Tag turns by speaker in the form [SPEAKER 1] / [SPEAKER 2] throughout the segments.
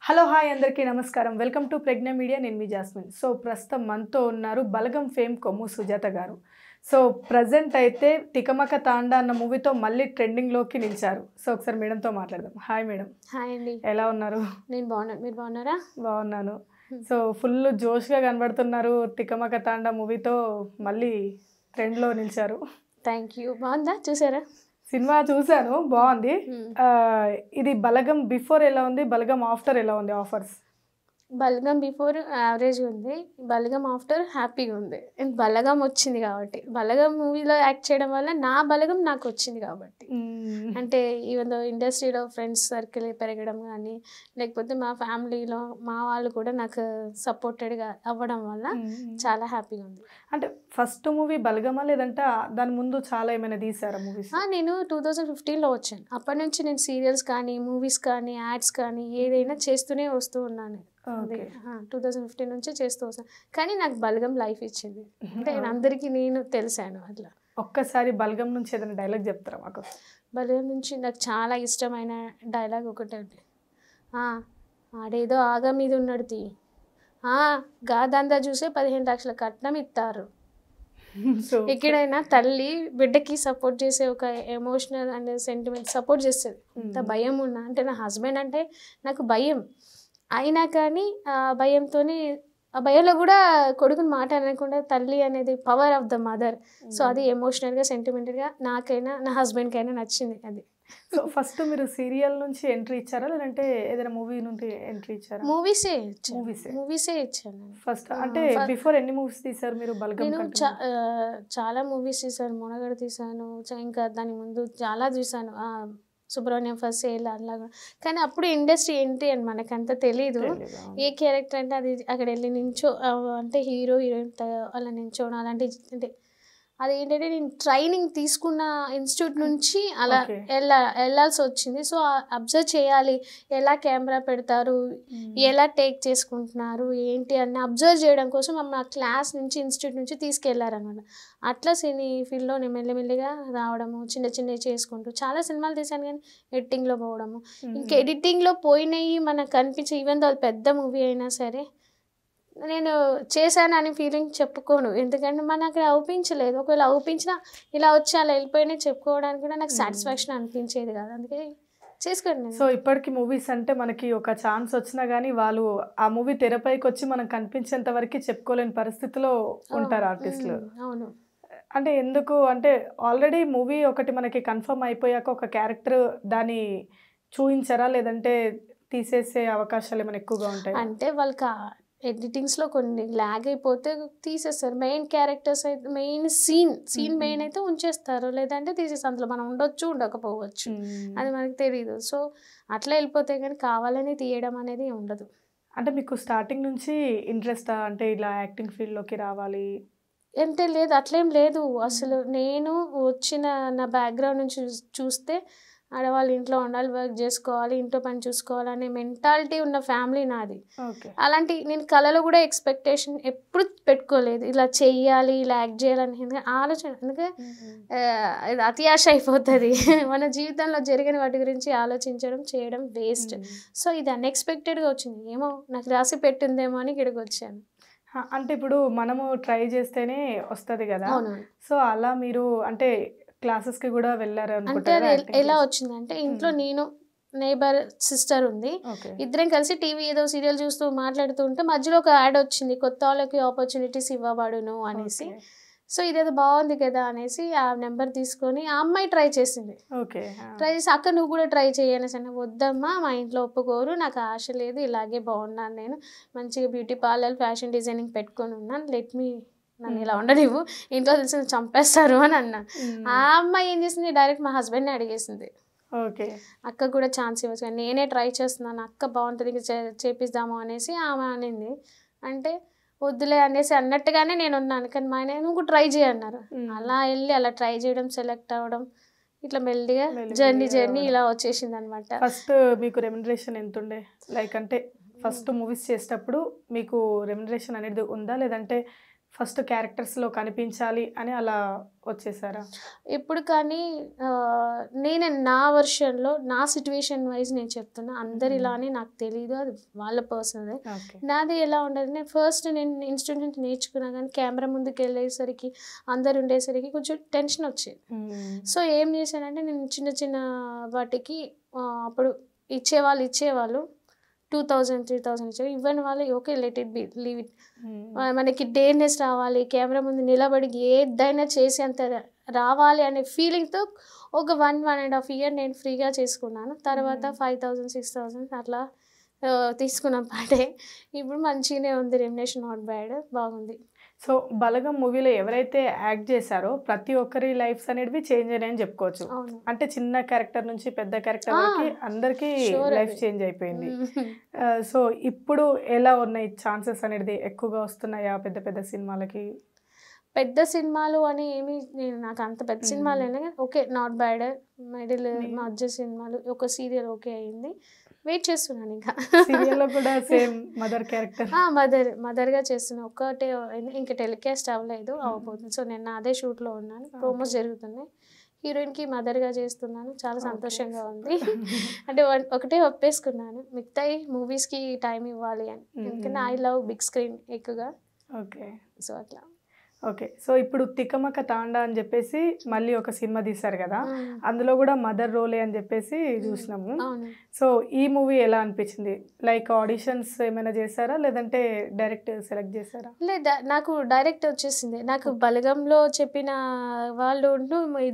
[SPEAKER 1] Hello hi అందరికీ నమస్కారం. Welcome to Prajna media. నేను మీ జాస్మిన్. సో ప్రస్తుతం మనతో ఉన్నారు బలగం ఫేమ్ కొమ్ము సుజాత గారు. సో ప్రజెంట్ అయితే తికమక తాండా అన్న మూవీతో మళ్ళీ ట్రెండింగ్లోకి నిలిచారు. సో ఒకసారి మేడంతో మాట్లాడదాం. Hi madam.
[SPEAKER 2] హాయ్ అండి.
[SPEAKER 1] ఎలా ఉన్నారు?
[SPEAKER 2] నేను బాగున్నాను, మీరు బాగున్నారా?
[SPEAKER 1] బాగున్నాను. సో ఫుల్ జోష్గా కనబడుతున్నారు. తికమక తాండా మూవీతో మళ్ళీ ట్రెండ్లో నిలిచారు.
[SPEAKER 2] Thank you. బాగుందా, చూసారా?
[SPEAKER 1] సినిమా చూశాను, బాగుంది. ఇది బలగం బిఫోర్ ఎలా ఉంది, బలగం ఆఫ్టర్ ఎలా ఉంది ఆఫర్స్?
[SPEAKER 2] బలగం బిఫోర్ యావరేజ్ ఉంది, బలగం ఆఫ్టర్ హ్యాపీగా ఉంది. బలగం వచ్చింది కాబట్టి, బలగం మూవీలో యాక్ట్ చేయడం వల్ల నా బలగం నాకు వచ్చింది కాబట్టి, అంటే ఈవెన్ ఇండస్ట్రీలో ఫ్రెండ్స్ సర్కిల్ పెరగడం కానీ, లేకపోతే మా ఫ్యామిలీలో మా వాళ్ళు కూడా నాకు సపోర్టెడ్గా అవ్వడం వల్ల చాలా హ్యాపీగా ఉంది.
[SPEAKER 1] అంటే ఫస్ట్ మూవీ బలగమా, లేదంటే దాని ముందు చాలా ఏమైనా తీసారా మూవీస్?
[SPEAKER 2] నేను 2015లో వచ్చాను. అప్పటి నుంచి నేను సీరియల్స్ కానీ, మూవీస్ కానీ, యాడ్స్ కానీ ఏదైనా చేస్తూనే వస్తూ ఉన్నాను. 2015 నుంచి చేస్తూ వస్తాను. కానీ నాకు బలగం లైఫ్ ఇచ్చింది, అంటే అందరికీ నేను తెలిసాను అట్లా.
[SPEAKER 1] ఒక్కసారి బలగం నుంచి ఏదైనా డైలాగ్ చెప్తారా మాకు?
[SPEAKER 2] బలగం నుంచి నాకు చాలా ఇష్టమైన డైలాగ్ ఒకటి అండి. ఆడేదో ఆగా మీద ఉన్నాడు తీ, గాదందా చూసే 15 లక్షల కట్నం ఇస్తారు. ఎక్కడైనా తల్లి బిడ్డకి సపోర్ట్ చేసే ఒక ఎమోషనల్ అండ్ సెంటిమెంట్ సపోర్ట్ చేస్తుంది. అంత భయం ఉన్నా, అంటే నా హస్బెండ్ అంటే నాకు భయం అయినా కానీ భయంతో, ఆ భయంలో కూడా కొడుకుని మాట అనకుండా తల్లి అనేది power of the mother. So అది ఎమోషనల్గా సెంటిమెంటల్గా నాకైనా నా హస్బెండ్కైనా నచ్చింది అది.
[SPEAKER 1] సో ఫస్ట్ మీరు సీరియల్ నుంచి ఎంట్రీ ఇచ్చారా, లేదంటే ఏదైనా మూవీ నుండి ఎంట్రీ ఇచ్చారా?
[SPEAKER 2] మూవీసే ఇచ్చాను
[SPEAKER 1] ఫస్ట్. అంటే బిఫోర్ ఎన్ని మూవీస్ తీసారు మీరు బలగం?
[SPEAKER 2] నేను చాలా మూవీస్ తీసాను. మునగడ తీసాను, ఇంకా దాని ముందు చాలా చూసాను. సుబ్రహ్మణ్యం ఫస్ట్ సేల్ అలాగా. కానీ అప్పుడు ఇండస్ట్రీ ఏంటి అని మనకంత తెలీదు. ఏ క్యారెక్టర్ అంటే అది అక్కడ వెళ్ళి నించో, అంటే హీరో హీరోయిన్ అలా నించోవడం అలాంటి, అంటే అదేంటంటే నేను ట్రైనింగ్ తీసుకున్న ఇన్స్టిట్యూట్ నుంచి అలా వెళ్ళాల్సి వచ్చింది. సో అబ్జర్వ్ చేయాలి, ఎలా కెమెరా పెడతారు, ఎలా టేక్ చేసుకుంటున్నారు ఏంటి అని అబ్జర్వ్ చేయడం కోసం మా క్లాస్ నుంచి ఇన్స్టిట్యూట్ నుంచి తీసుకెళ్లారనమాట. అట్లా సినీ ఫీల్డ్లో నేను మెల్లిమెల్లిగా రావడము, చిన్న చిన్నవి చేసుకుంటూ చాలా సినిమాలు తీసాను. కానీ ఎడిటింగ్లో పోవడము, ఇంకా ఎడిటింగ్లో పోయినవి మనకు కనిపించే, ఈవెన్ దో అది పెద్ద మూవీ అయినా సరే నేను చేశాను అని ఫీలింగ్ చెప్పుకోను, ఎందుకంటే మనకు అక్కడ అవుపించలేదు. ఒకవేళ అవుపించినా ఇలా వచ్చి అలా వెళ్ళిపోయినా చెప్పుకోవడానికి కూడా నాకు సాటిస్ఫాక్షన్ అనిపించేది కాదు, అందుకే చేసుకోండి.
[SPEAKER 1] సో ఇప్పటికి మూవీస్ అంటే మనకి ఒక ఛాన్స్ వచ్చినా కానీ వాళ్ళు ఆ మూవీ తెరపైకి వచ్చి మనం కనిపించేంత వరకు చెప్పుకోలేని పరిస్థితిలో ఉంటారు ఆర్టిస్టులు.
[SPEAKER 2] అవును.
[SPEAKER 1] అంటే ఎందుకు అంటే ఆల్రెడీ మూవీ ఒకటి మనకి కన్ఫర్మ్ అయిపోయాక ఒక క్యారెక్టర్ దాన్ని చూపించరా, లేదంటే తీసేసే అవకాశాలు ఏమైనా ఎక్కువగా ఉంటాయి?
[SPEAKER 2] అంటే వాళ్ళకి ఎడిటింగ్స్లో కొన్ని ల్యాగ్ అయిపోతే తీసేస్తారు. మెయిన్ క్యారెక్టర్స్ అయితే, మెయిన్ సీన్ మెయిన్ అయితే ఉంచేస్తారు, లేదంటే తీసేస్తారు. అందులో మనం ఉండొచ్చు ఉండకపోవచ్చు, అది మనకు తెలియదు. సో అట్లా వెళ్ళిపోతే కానీ కావాలని తీయడం అనేది ఉండదు.
[SPEAKER 1] అంటే మీకు స్టార్టింగ్ నుంచి ఇంట్రెస్టా, అంటే ఇలా యాక్టింగ్ ఫీల్డ్లోకి రావాలి
[SPEAKER 2] అంటే లేదు, అట్లేం లేదు అసలు. నేను వచ్చిన నా బ్యాక్గ్రౌండ్ నుంచి చూస్తే ఆడవాళ్ళు ఇంట్లో ఉండాలి, వర్క్ చేసుకోవాలి, ఇంట్లో పని చూసుకోవాలి అనే మెంటాలిటీ ఉన్న ఫ్యామిలీ నాది. అలాంటి నేను కళలో కూడా ఎక్స్పెక్టేషన్ ఎప్పుడు పెట్టుకోలేదు, ఇలా చెయ్యాలి, ఇలా యాక్ట్ చేయాలని ఆలోచన. అందుకే ఇది అతి ఆశ అయిపోతుంది. మన జీవితంలో జరిగిన వాటి గురించి ఆలోచించడం చేయడం వేస్ట్. సో ఇది అన్ఎక్స్పెక్టెడ్గా వచ్చింది, ఏమో నాకు రాసి పెట్టిందేమో అని ఇక్కడికి వచ్చాను.
[SPEAKER 1] అంటే ఇప్పుడు మనము ట్రై చేస్తేనే వస్తుంది కదా. సో అలా మీరు అంటే క్లాసెస్కి కూడా వెళ్ళారు
[SPEAKER 2] అంటే అది ఎలా వచ్చిందంటే, ఇంట్లో నేను నేబర్ సిస్టర్ ఉంది, ఇద్దరం కలిసి టీవీ ఏదో సీరియల్ చూస్తూ మాట్లాడుతూ ఉంటే మధ్యలో ఒక యాడ్ వచ్చింది, కొత్త వాళ్ళకి ఆపర్చునిటీస్ ఇవ్వబడును అనేసి. సో ఇదేదో బాగుంది కదా అనేసి ఆ నెంబర్ తీసుకొని ఆ అమ్మాయి ట్రై చేసింది. ట్రై చేసి అక్క నువ్వు కూడా ట్రై చేయనేసి అన్న, వద్దమ్మా మా ఇంట్లో ఒప్పుకోరు, నాకు ఆశ లేదు, ఇలాగే బాగున్నాను, నేను మంచిగా బ్యూటీ పార్లర్ ఫ్యాషన్ డిజైనింగ్ పెట్టుకొని ఉన్నాను, లెట్ మీ నన్ను ఇలా ఉండనివ్వు, ఇంట్లో తెలిసి చంపేస్తారు అని అన్నాను. ఆ అమ్మాయి ఏం చేసింది, డైరెక్ట్ మా హస్బెండ్ని అడిగేసింది, అక్క కూడా ఛాన్స్ ఇవ్వచ్చు కానీ నేనే ట్రై చేస్తున్నాను, అక్క బాగుంటుంది చేపిద్దాము అనేసి ఆమె అనింది. అంటే వద్దులే అనేసి అన్నట్టుగానే నేను ఉన్నాను. కానీ మా ఆయన నువ్వు ట్రై చేయన్నారు. అలా వెళ్ళి అలా ట్రై చేయడం, సెలెక్ట్ అవ్వడం, ఇట్లా మెల్లిగా జర్నీ ఇలా వచ్చేసింది అనమాట.
[SPEAKER 1] ఫస్ట్ మీకు రెమ్యునరేషన్ ఎంత ఉండే, లైక్ అంటే ఫస్ట్ మూవీస్ చేసేటప్పుడు మీకు రెమ్యునరేషన్ అనేది ఉందా, లేదంటే ఫస్ట్ క్యారెక్టర్స్లో కనిపించాలి అని అలా వచ్చేసారా?
[SPEAKER 2] ఇప్పుడు కానీ నేను నా వర్షన్లో నా సిచ్యువేషన్ వైజ్ నేను చెప్తున్నా. అందరిలానే నాకు తెలీదు, అది వాళ్ళ పర్సనల్. నాది ఎలా ఉండదు, నేను ఫస్ట్ ఇన్స్ట్రుమెంట్ నేర్చుకున్నా కానీ కెమెరా ముందుకు వెళ్ళేసరికి అందరు ఉండేసరికి కొంచెం టెన్షన్ వచ్చేది. సో ఏం చేశానంటే నేను చిన్న చిన్న వాటికి అప్పుడు ఇచ్చేవాళ్ళు 2000 3000 ఇచ్చేవి. ఇవ్వని వాళ్ళు okay let it be leave it. మనకి డేర్నెస్ రావాలి, కెమెరా ముందు నిలబడి ఏదైనా చేసేంత రావాలి అనే ఫీలింగ్తో ఒక 1.5 year నేను ఫ్రీగా చేసుకున్నాను. తర్వాత 5000 6000 అట్లా తీసుకున్న పాటే ఇప్పుడు మంచిగానే ఉంది. రెమ్యునరేషన్ నాట్ బ్యాడ్, బాగుంది.
[SPEAKER 1] సో బలగం మూవీలో ఎవరైతే యాక్ట్ చేశారో ప్రతి ఒక్కరి లైఫ్స్ అనేవి చేంజ్ అయినాయని చెప్పుకోవచ్చు. అంటే చిన్న క్యారెక్టర్ నుంచి పెద్ద క్యారెక్టర్ వరకు అందరికీ లైఫ్ చేంజ్ అయిపోయింది. సో ఇప్పుడు ఎలా ఉన్నాయి ఛాన్సెస్ అనేది, ఎక్కువగా వస్తున్నాయా పెద్ద పెద్ద సినిమాలకి?
[SPEAKER 2] పెద్ద సినిమాలు అని ఏమి నాకు అంత పెద్ద సినిమాలు అయినా ఓకే నాట్ బ్యాడ్, మిడిల్ మధ్య సినిమాలు, ఒక సీరియల్ ఓకే అయింది, వెయిట్ చేస్తున్నాను. ఇంకా
[SPEAKER 1] సీరియల్లో కూడా సేమ్ మదర్ క్యారెక్టర్,
[SPEAKER 2] మదర్గా చేస్తున్నా. ఒకటే ఇంకా టెలికాస్ట్ అవ్వలేదు, అవ్వబోతుంది. సో నేను అదే షూట్లో ఉన్నాను, ప్రోమోస్ జరుగుతున్నాయి. హీరోయిన్కి మదర్గా చేస్తున్నాను, చాలా సంతోషంగా ఉంది. అంటే ఒకటే ఒప్పేసుకున్నాను, మిగతాయి మూవీస్కి టైం ఇవ్వాలి అని. ఎందుకంటే ఐ లవ్ బిగ్ స్క్రీన్ ఎక్కువగా.
[SPEAKER 1] ఓకే,
[SPEAKER 2] సో అట్లా.
[SPEAKER 1] ఓకే, సో ఇప్పుడు తికమక తాండా అని చెప్పేసి మళ్ళీ ఒక సినిమా తీశారు కదా, అందులో కూడా మదర్ రోలే అని చెప్పేసి చూసినాము. సో ఈ మూవీ ఎలా అనిపించింది? లైక్ ఆడిషన్స్ ఏమైనా చేశారా లేదంటే డైరెక్ట్ సెలెక్ట్ చేశారా?
[SPEAKER 2] లేదా, నాకు డైరెక్ట్ వచ్చేసింది. నాకు బలగంలో చెప్పిన వాళ్ళు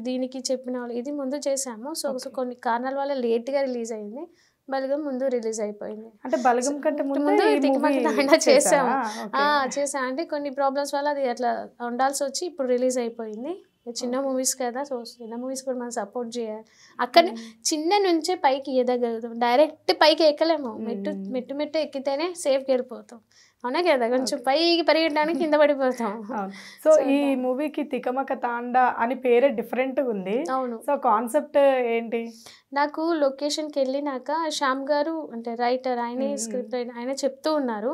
[SPEAKER 2] దీనికి చెప్పిన వాళ్ళు ఇది ముందు చేసాము. సో కొన్ని కారణాల వల్ల లేట్గా రిలీజ్ అయింది. బలగం ముందు రిలీజ్ అయిపోయింది.
[SPEAKER 1] అంటే బలగం కంటే ముందు
[SPEAKER 2] తికమక తాండా చేసాము. అంటే కొన్ని ప్రాబ్లమ్స్ వల్ల అది అట్లా ఉండాల్సి వచ్చి ఇప్పుడు రిలీజ్ అయిపోయింది. చిన్న మూవీస్ కదా, సో చిన్న మూవీస్ కూడా మనం సపోర్ట్ చేయాలి. అక్కడ చిన్న నుంచే పైకి ఎదగలుగుతాం, డైరెక్ట్ పైకి ఎక్కలేము. మెట్టు ఎక్కితేనే సేఫ్కి వెళ్ళిపోతాం. అవునా కదా, కొంచెం పైకి పరిగెట్టడానికి కింద పడిపోతాం.
[SPEAKER 1] సో ఈ మూవీకి తికమక తాండా అని పేరే డిఫరెంట్గా ఉంది.
[SPEAKER 2] అవును.
[SPEAKER 1] సో కాన్సెప్ట్ ఏంటి?
[SPEAKER 2] నాకు లొకేషన్కి వెళ్ళినాక శ్యామ్ గారు అంటే రైటర్, ఆయనే స్క్రిప్ట్ ఆయన చెప్తూ ఉన్నారు.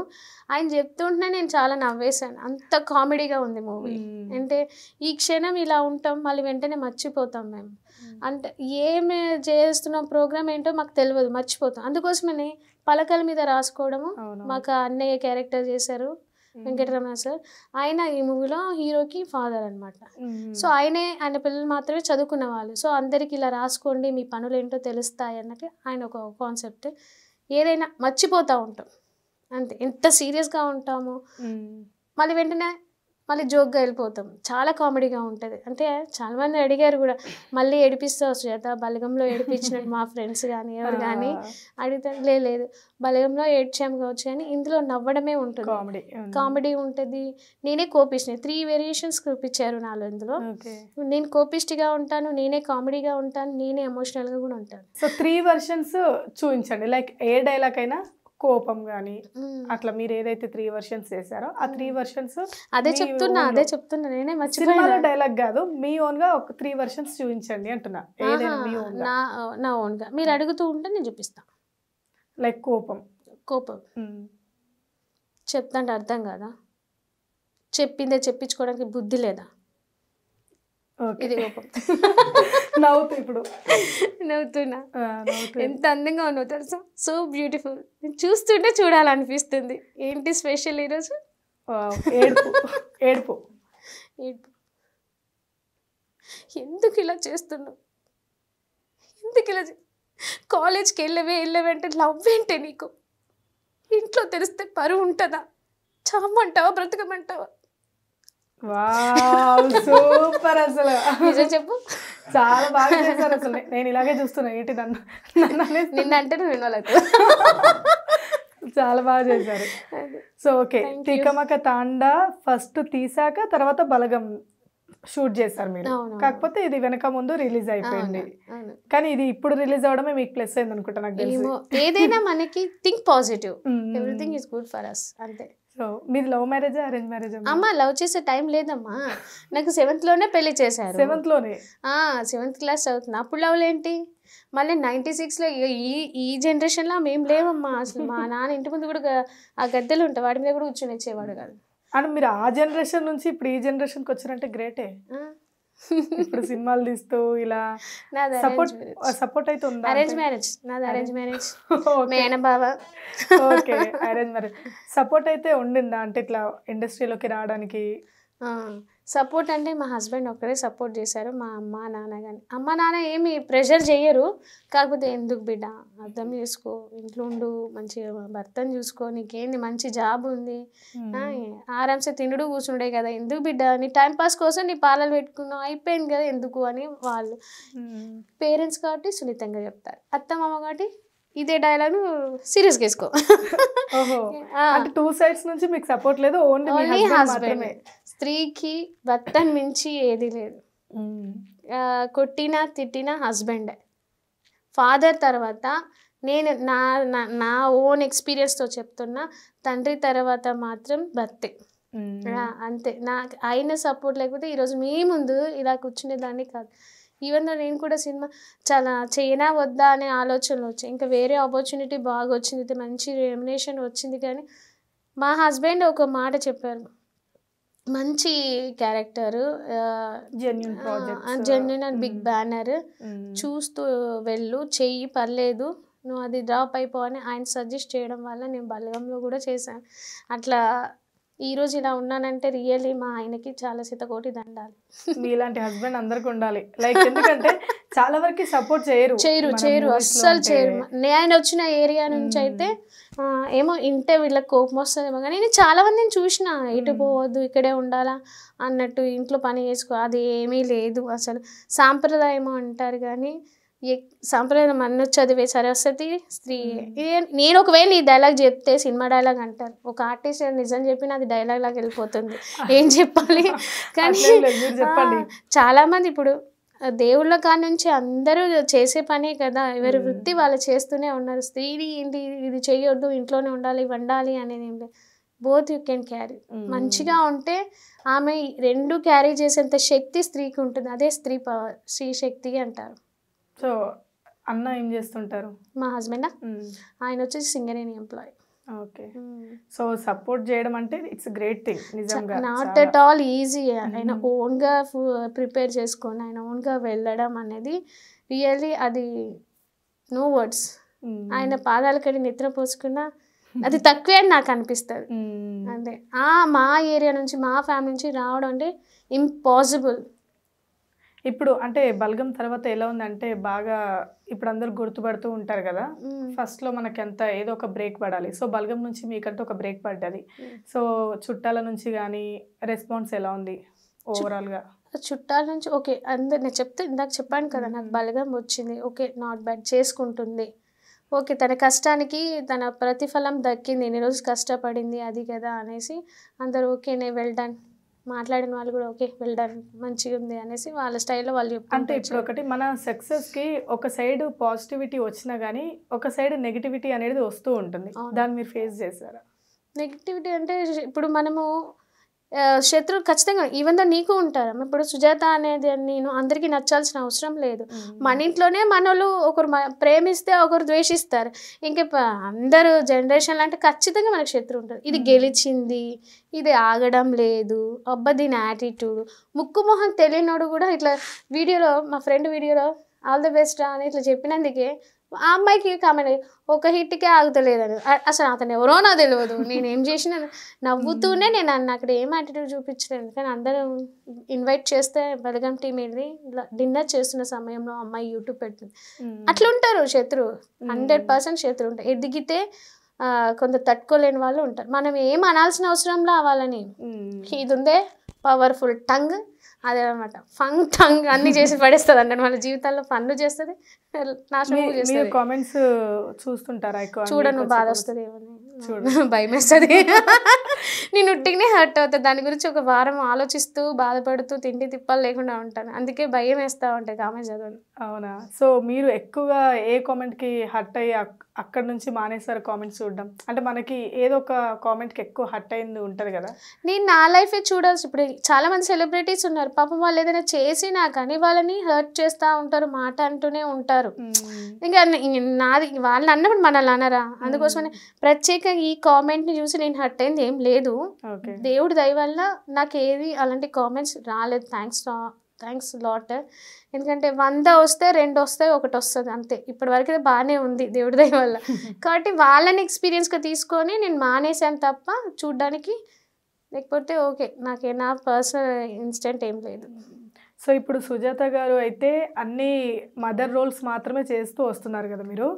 [SPEAKER 2] ఆయన చెప్తూ ఉంటే నేను చాలా నవ్వేశాను, అంత కామెడీగా ఉంది మూవీ. అంటే ఈ క్షణం ఇలా ఉంటాం, మళ్ళీ వెంటనే మర్చిపోతాం మేము. అంటే ఏమి చేస్తున్నాం, ప్రోగ్రామ్ ఏంటో మాకు తెలియదు, మర్చిపోతాం. అందుకోసమని పలకల మీద రాసుకోవడము. మాకు అన్నయ్య క్యారెక్టర్ చేశారు వెంకటరమణ సార్, ఆయన ఈ మూవీలో హీరోకి ఫాదర్ అనమాట. సో ఆయన పిల్లలు మాత్రమే చదువుకున్న వాళ్ళు. సో అందరికి ఇలా రాసుకోండి, మీ పనులు ఏంటో తెలుస్తాయి అన్నట్టు ఆయన ఒక కాన్సెప్ట్. ఏదైనా మర్చిపోతూ ఉంటాం అంతే, ఎంత సీరియస్గా ఉంటామో మళ్ళీ వెంటనే మళ్ళీ జోక్గా వెళ్ళిపోతాం. చాలా కామెడీగా ఉంటుంది. అంటే చాలామంది అడిగారు కూడా, మళ్ళీ ఏడిపిస్తావు సుజాత బలగంలో ఏడిపించినట్టు మా ఫ్రెండ్స్ కానీ ఎవరు కానీ అడిగితే లేదు బలగంలో ఏడ్చాము కావచ్చు కానీ ఇందులో నవ్వడమే ఉంటుంది, కామెడీ ఉంటుంది. నేనే కోపిస్ట్ని 3 వేరియేషన్స్ చూపించారు నాలో. ఇందులో నేను కోపిస్ట్గా ఉంటాను, నేనే కామెడీగా ఉంటాను, నేనే ఎమోషనల్గా కూడా ఉంటాను.
[SPEAKER 1] సో 3 versions చూపించండి. లైక్ ఏ డైలాగ్ అయినా కోపం కానీ అట్లా మీరు ఏదైతే 3 versions చేశారో ఆ 3 versions
[SPEAKER 2] అదే చెప్తున్నా నేనే మర్చిపోయాను.
[SPEAKER 1] డైలాగ్ కాదు, మీ ఓన్ గా ఒక 3 versions చూపించండి అంటున్నా. ఏదైనా మీ ఓన్ గా,
[SPEAKER 2] నా ఓన్ గా మీరు అడుగుతూ ఉంటే నేను చూపిస్తా.
[SPEAKER 1] లైక్ కోపం
[SPEAKER 2] చెప్తాంటే అర్థం కదా, చెప్పిందే చెప్పించుకోవడానికి బుద్ధి లేదా, ఇది కోపం.
[SPEAKER 1] నవ్వుతూ ఇప్పుడు
[SPEAKER 2] నవ్వుతున్నా, ఎంత అందంగా ఉన్నావు తెలుసా, సో బ్యూటిఫుల్. చూస్తుంటే చూడాలనిపిస్తుంది. ఏంటి స్పెషల్ ఈరోజు?
[SPEAKER 1] ఏడుపు.
[SPEAKER 2] ఎందుకు ఇలా చేస్తున్నావు, ఎందుకు ఇలా కాలేజ్కి వెళ్ళవంటే లవ్ ఏంటే నీకు? ఇంట్లో తెలిస్తే పరువు ఉంటుందా? చామంటావా బ్రతకమంటావా?
[SPEAKER 1] సూపర్, అసలు
[SPEAKER 2] నిజం చెప్పు.
[SPEAKER 1] చాలా బాగా చేశారు. అసలు నేను ఇలాగే చూస్తున్నా, ఏంటి
[SPEAKER 2] నిన్నంటే నువ్వు వినలేదు.
[SPEAKER 1] చాలా బాగా చేశారు. సో ఓకే, తికమక తాండా ఫస్ట్ తీసాక తర్వాత బలగం షూట్ చేశారు మీరు. కాకపోతే ఇది వెనక ముందు రిలీజ్ అయిపోయింది, కానీ ఇది ఇప్పుడు రిలీజ్ అవడమే మీకు ప్లస్ అయింది అనుకుంటా నాకు తెలిసి.
[SPEAKER 2] ఏదైనా మనకి think positive, everything is good for us అంతే.
[SPEAKER 1] సో మీది లవ్ మ్యారేజా అరేంజ్ మ్యారేజా?
[SPEAKER 2] అమ్మా లవ్ చేసే టైం లేదమ్మా, నాకు 7th లోనే పెళ్లి చేశారు.
[SPEAKER 1] 7th లోనే?
[SPEAKER 2] 7th క్లాస్ చదువుతున్నా. అప్పుడు లవ్లు ఏంటి? మళ్ళీ 96లో ఈ జనరేషన్లో మేము లేవమ్మా. అసలు మా నాన్న ఇంటి ముందు కూడా ఆ గద్దెలు ఉంటాయి, వాటి మీద కూడా కూర్చొని ఇచ్చేవాడు కాదు.
[SPEAKER 1] అంటే మీరు ఆ జనరేషన్ నుంచి ఇప్పుడు ఈ జనరేషన్కి వచ్చారంటే గ్రేటే. ఇప్పుడు సినిమాలు తీస్తూ ఇలా
[SPEAKER 2] నాది
[SPEAKER 1] సపోర్ట్ అయితే ఉందా?
[SPEAKER 2] అరేంజ్ మ్యారేజ్, నాది అరేంజ్ మ్యారేజ్, మేనబావ.
[SPEAKER 1] Okay, arrange marriage. సపోర్ట్ అయితే ఉండిందా అంటే ఇట్లా ఇండస్ట్రీలోకి రావడానికి?
[SPEAKER 2] సపోర్ట్ అంటే మా హస్బెండ్ ఒక్కడే సపోర్ట్ చేశారు, మా అమ్మ నాన్న కానీ. అమ్మ నాన్న ఏమి ప్రెషర్ చేయరు, కాకపోతే ఎందుకు బిడ్డ అర్థం చేసుకో, ఇంట్లో ఉండు, మంచిగా భర్తను చూసుకో, నీకేంది మంచి జాబ్ ఉంది, ఆరామ్సే తినుడు కూర్చుండే కదా, ఎందుకు బిడ్డ నీ టైంపాస్ కోసం నీ పాలలు పెట్టుకున్నావు అయిపోయింది కదా ఎందుకు అని వాళ్ళు. పేరెంట్స్ కాబట్టి సున్నితంగా చెప్తారు, అత్తమ్మ కాబట్టి ఇదే డైలాగ్ సీరియస్గా వేసుకో.
[SPEAKER 1] అంటే టూ సైడ్స్ నుంచి మీకు సపోర్ట్ లేదు, ఓన్లీ హస్బెండ్.
[SPEAKER 2] స్త్రీకి భర్తను మించి ఏది లేదు, కొట్టినా తిట్టినా హస్బెండే. ఫాదర్ తర్వాత నేను నా ఓన్ ఎక్స్పీరియన్స్తో చెప్తున్నా, తండ్రి తర్వాత మాత్రం భర్తే. అంతే, నాకు ఆయన సపోర్ట్ లేకపోతే ఈరోజు మీ ముందు ఇలా కూర్చునేదాన్ని కాదు. ఈవెన్ నేను కూడా సినిమా చాలా చేయనా వద్దా అనే ఆలోచనలు వచ్చాయి. ఇంకా వేరే ఆపర్చునిటీ బాగా వచ్చింది, మంచి రెమ్యునేషన్ వచ్చింది, కానీ మా హస్బెండ్ ఒక మాట చెప్పారు, మంచి character, genuine and big banner, చూస్తూ వెళ్ళు, చెయ్యి పర్లేదు, నువ్వు అది డ్రాప్ అయిపోవని ఆయన సజెస్ట్ చేయడం వల్ల నేను బలగంలో కూడా చేశాను. అట్లా ఈరోజు ఇలా ఉన్నానంటే రియల్లీ మా ఆయనకి చాలా శతకోటి దండాలి.
[SPEAKER 1] మీలాంటి హస్బెండ్ అందరికి ఉండాలి. లైక్ ఎందుకంటే చాలా వరకు సపోర్ట్ చేయరు,
[SPEAKER 2] అస్సలు చేయరు. నేను వచ్చిన ఏరియా నుంచి అయితే ఏమో ఇంటే వీళ్ళకి కోపం వస్తుందేమో, కానీ నేను చాలా మందిని చూసిన, ఇటు పోవద్దు ఇక్కడే ఉండాలా అన్నట్టు, ఇంట్లో పని చేసుకో, అది ఏమీ లేదు అసలు. సాంప్రదాయము అంటారు కానీ సాంప్రదాయం అన్న చదివే సరస్వతి స్త్రీ. నేను ఒకవేళ ఈ డైలాగ్ చెప్తే సినిమా డైలాగ్ అంటారు, ఒక ఆర్టిస్ట్ నిజం చెప్పిన అది డైలాగ్ లాగా వెళ్ళిపోతుంది, ఏం చెప్పాలి. కానీ చాలామంది ఇప్పుడు దేవుళ్ళ కాడ నుంచి అందరూ చేసే పనే కదా, ఎవరి వృత్తి వాళ్ళు చేస్తూనే ఉన్నారు. స్త్రీని ఏంటి ఇది చేయొద్దు, ఇంట్లోనే ఉండాలి, వండాలి అనేది ఏం లేదు. Both you can carry. మంచిగా ఉంటే ఆమె రెండు క్యారీ చేసేంత శక్తి స్త్రీకి ఉంటుంది, అదే స్త్రీ పవర్, స్త్రీ శక్తి అంటారు.
[SPEAKER 1] సో అన్న ఏం చేస్తుంటారు?
[SPEAKER 2] మా హస్బెండ్ ఆయన వచ్చేసి Singareni employee.
[SPEAKER 1] Okay, so support చేయడం అంటే ఇట్స్ గ్రేట్ థింగ్ నిజంగా.
[SPEAKER 2] Not at all easy. ఆయన ఓన్గా ప్రిపేర్ చేసుకొని ఆయన ఓన్గా వెళ్ళడం అనేది రియల్లీ అది నో వర్డ్స్. ఆయన పాదాల కడి నిద్ర పోసుకున్నా అది తక్కువే అని నాకు అనిపిస్తుంది. అంటే మా ఏరియా నుంచి మా ఫ్యామిలీ నుంచి రావడం అంటే ఇంపాసిబుల్.
[SPEAKER 1] ఇప్పుడు అంటే బలగం తర్వాత ఎలా ఉందంటే బాగా ఇప్పుడు అందరు గుర్తుపడుతూ ఉంటారు కదా, ఫస్ట్లో మనకి ఎంత ఏదో ఒక బ్రేక్ పడాలి. సో బలగం నుంచి మీకంటే ఒక బ్రేక్ పడ్డది. సో చుట్టాల నుంచి కానీ రెస్పాన్స్ ఎలా ఉంది ఓవరాల్గా?
[SPEAKER 2] చుట్టాల నుంచి ఓకే, అందరు నేను ఇందాక చెప్పాను కదా, నాకు బలగం వచ్చింది, ఓకే నాట్ బ్యాడ్, చేసుకుంటుంది, ఓకే తన కష్టానికి తన ప్రతిఫలం దక్కింది, ఎన్ని రోజు కష్టపడింది అది కదా అనేసి అందరు ఓకే నేను వెల్డన్, మాట్లాడిన వాళ్ళు కూడా ఓకే వెల్డన్ మంచిగా ఉంది అనేసి వాళ్ళ స్టైల్లో వాళ్ళు చెప్తారు.
[SPEAKER 1] అంటే ఇప్పుడు ఒకటి మన సక్సెస్కి ఒక సైడ్ పాజిటివిటీ వచ్చినా కానీ ఒక సైడ్ నెగిటివిటీ అనేది వస్తూ ఉంటుంది, దాన్ని మీరు ఫేస్ చేశారా?
[SPEAKER 2] నెగిటివిటీ అంటే ఇప్పుడు మనము శత్రువులు ఖచ్చితంగా ఈవెన్ దో నీకు ఉంటారు. ఇప్పుడు సుజాత అనేది నేను అందరికీ నచ్చాల్సిన అవసరం లేదు. మన ఇంట్లోనే మనోళ్ళు ఒకరు ప్రేమిస్తే ఒకరు ద్వేషిస్తారు, ఇంకా అందరూ జనరేషన్లు అంటే ఖచ్చితంగా మనకు శత్రువు ఉంటుంది. ఇది గెలిచింది, ఇది ఆగడం లేదు, అబ్బా దీని యాటిట్యూడ్, ముక్కు మొహం తెలియనోడు కూడా ఇట్లా వీడియోలో మా ఫ్రెండ్ వీడియోలో ఆల్ ది బెస్ట్ అని ఇట్లా చెప్పినందుకే ఆ అమ్మాయికి కామెంట్ ఒక హిట్కే ఆగుతలేదని. అసలు అతను ఎవరో నాకు తెలియదు, నేనేం చేసిన నవ్వుతూనే నేను అక్కడ ఏం యాటిట్యూడ్ చూపించలేదు. కానీ అందరూ ఇన్వైట్ చేస్తే బలగం టీం వెళ్ళి డిన్నర్ చేస్తున్న సమయంలో అమ్మాయి యూట్యూబ్ పెట్టింది. అట్లా ఉంటారు శత్రువు, 100% శత్రువు ఉంటారు. ఎదిగితే కొంత తట్టుకోలేని వాళ్ళు ఉంటారు. మనం ఏం అనాల్సిన అవసరంలో వాళ్ళని ఇది ఉందే పవర్ఫుల్ టంగ్ అదే అనమాట, ఫంగ్ టంగ్ అన్ని చేసి పడేస్తుంది అంటే మన జీవితాల్లో పనులు చేస్తుంది, నాశనం చేస్తుంది.
[SPEAKER 1] కామెంట్స్ చూస్తుంటారా?
[SPEAKER 2] చూడను, బాధ వస్తుంది, భయం వేస్తుంది, నేను ఉట్టిగానే హర్ట్ అవుతుంది. దాని గురించి ఒక వారం ఆలోచిస్తూ బాధపడుతూ తిండి తిప్పాలు లేకుండా ఉంటాను, అందుకే భయం వేస్తూ ఉంటాయి కామెంట్స్ చదవడం.
[SPEAKER 1] అవునా? సో మీరు ఎక్కువగా ఏ కామెంట్కి హర్ట్ అయ్యి అక్కడ నుంచి మానేసారు కామెంట్స్ చూడడం? అంటే మనకి ఏదో ఒక కామెంట్కి ఎక్కువ హర్ట్ అయింది ఉంటుంది కదా.
[SPEAKER 2] నేను నా లైఫే చూడాల్సి, ఇప్పుడు చాలా మంది సెలబ్రిటీస్ ఉన్నారు, ఉన్నారు పాపం. వాళ్ళు ఏదైనా చేసినా కానీ వాళ్ళని హర్ట్ చేస్తూ ఉంటారు, మాట అంటూనే ఉంటారు. ఇంకా నాది వాళ్ళు అన్నప్పుడు మనల్ని అనరా? అందుకోసమని ప్రత్యేకంగా ఈ కామెంట్ని చూసి నేను హర్ట్ అయింది ఏం లేదు. దేవుడి దయ వల్ల నాకు ఏది అలాంటి కామెంట్స్ రాలేదు. Thanks lot. ఎందుకంటే 100 వస్తే 2 వస్తాయి, 1 వస్తుంది అంతే. ఇప్పటి వరకు అయితే బాగానే ఉంది దేవుడి దయ వల్ల. కాబట్టి వాళ్ళని ఎక్స్పీరియన్స్గా తీసుకొని నేను మానేసాను తప్ప చూడ్డానికి, లేకపోతే ఓకే నాకే నా పర్సనల్ ఇన్సిడెంట్ ఏం లేదు.
[SPEAKER 1] సో ఇప్పుడు సుజాత గారు అయితే అన్ని మదర్ రోల్స్ మాత్రమే చేస్తూ వస్తున్నారు కదా మీరు.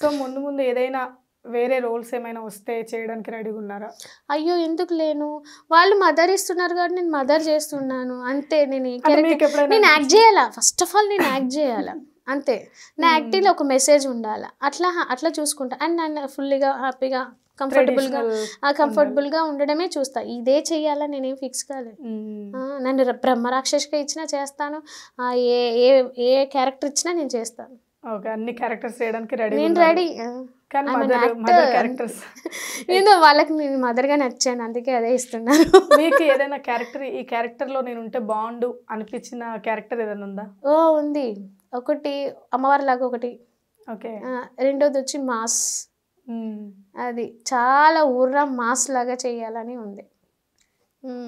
[SPEAKER 1] సో ముందు ముందు ఏదైనా వేరే రోల్స్ ఏమైనా వస్తే చేయడానికి రెడీగా ఉన్నారా?
[SPEAKER 2] అయ్యో ఎందుకు లేను, వాళ్ళు మదర్ ఇస్తున్నారు కాబట్టి నేను మదర్ చేస్తున్నాను అంతే. నేను యాక్ట్ చేయాలా, ఫస్ట్ ఆఫ్ ఆల్ నేను యాక్ట్ చేయాలా అంతే. నా యాక్టింగ్లో ఒక మెసేజ్ ఉండాలా, అట్లా చూసుకుంటా. అండ్ నన్ను ఫుల్గా హ్యాపీగా కంఫర్టబుల్గా ఉండడమే చూస్తా. ఇదే చెయ్యాలా నేనేం ఫిక్స్ కాలేదు. నన్ను బ్రహ్మరాక్షసిగా ఇచ్చినా చేస్తాను, ఏ క్యారెక్టర్ ఇచ్చినా నేను చేస్తాను.
[SPEAKER 1] అన్ని క్యారెక్టర్స్ చేయడానికి రెడీ,
[SPEAKER 2] నేను రెడీ. నేను వాళ్ళకి నేను మదర్గా నచ్చాను, అందుకే అదే ఇస్తున్నాను.
[SPEAKER 1] మీకు ఏదైనా క్యారెక్టర్, ఈ క్యారెక్టర్లో నేను ఉంటే బాగుండు అనిపించిన క్యారెక్టర్ ఏదైనా ఉందా?
[SPEAKER 2] ఉంది. ఒకటి అమ్మవారి లాగా ఒకటి, రెండోది వచ్చి మాస్. అది చాలా ఊర్రా మాస్ లాగా చేయాలని ఉంది.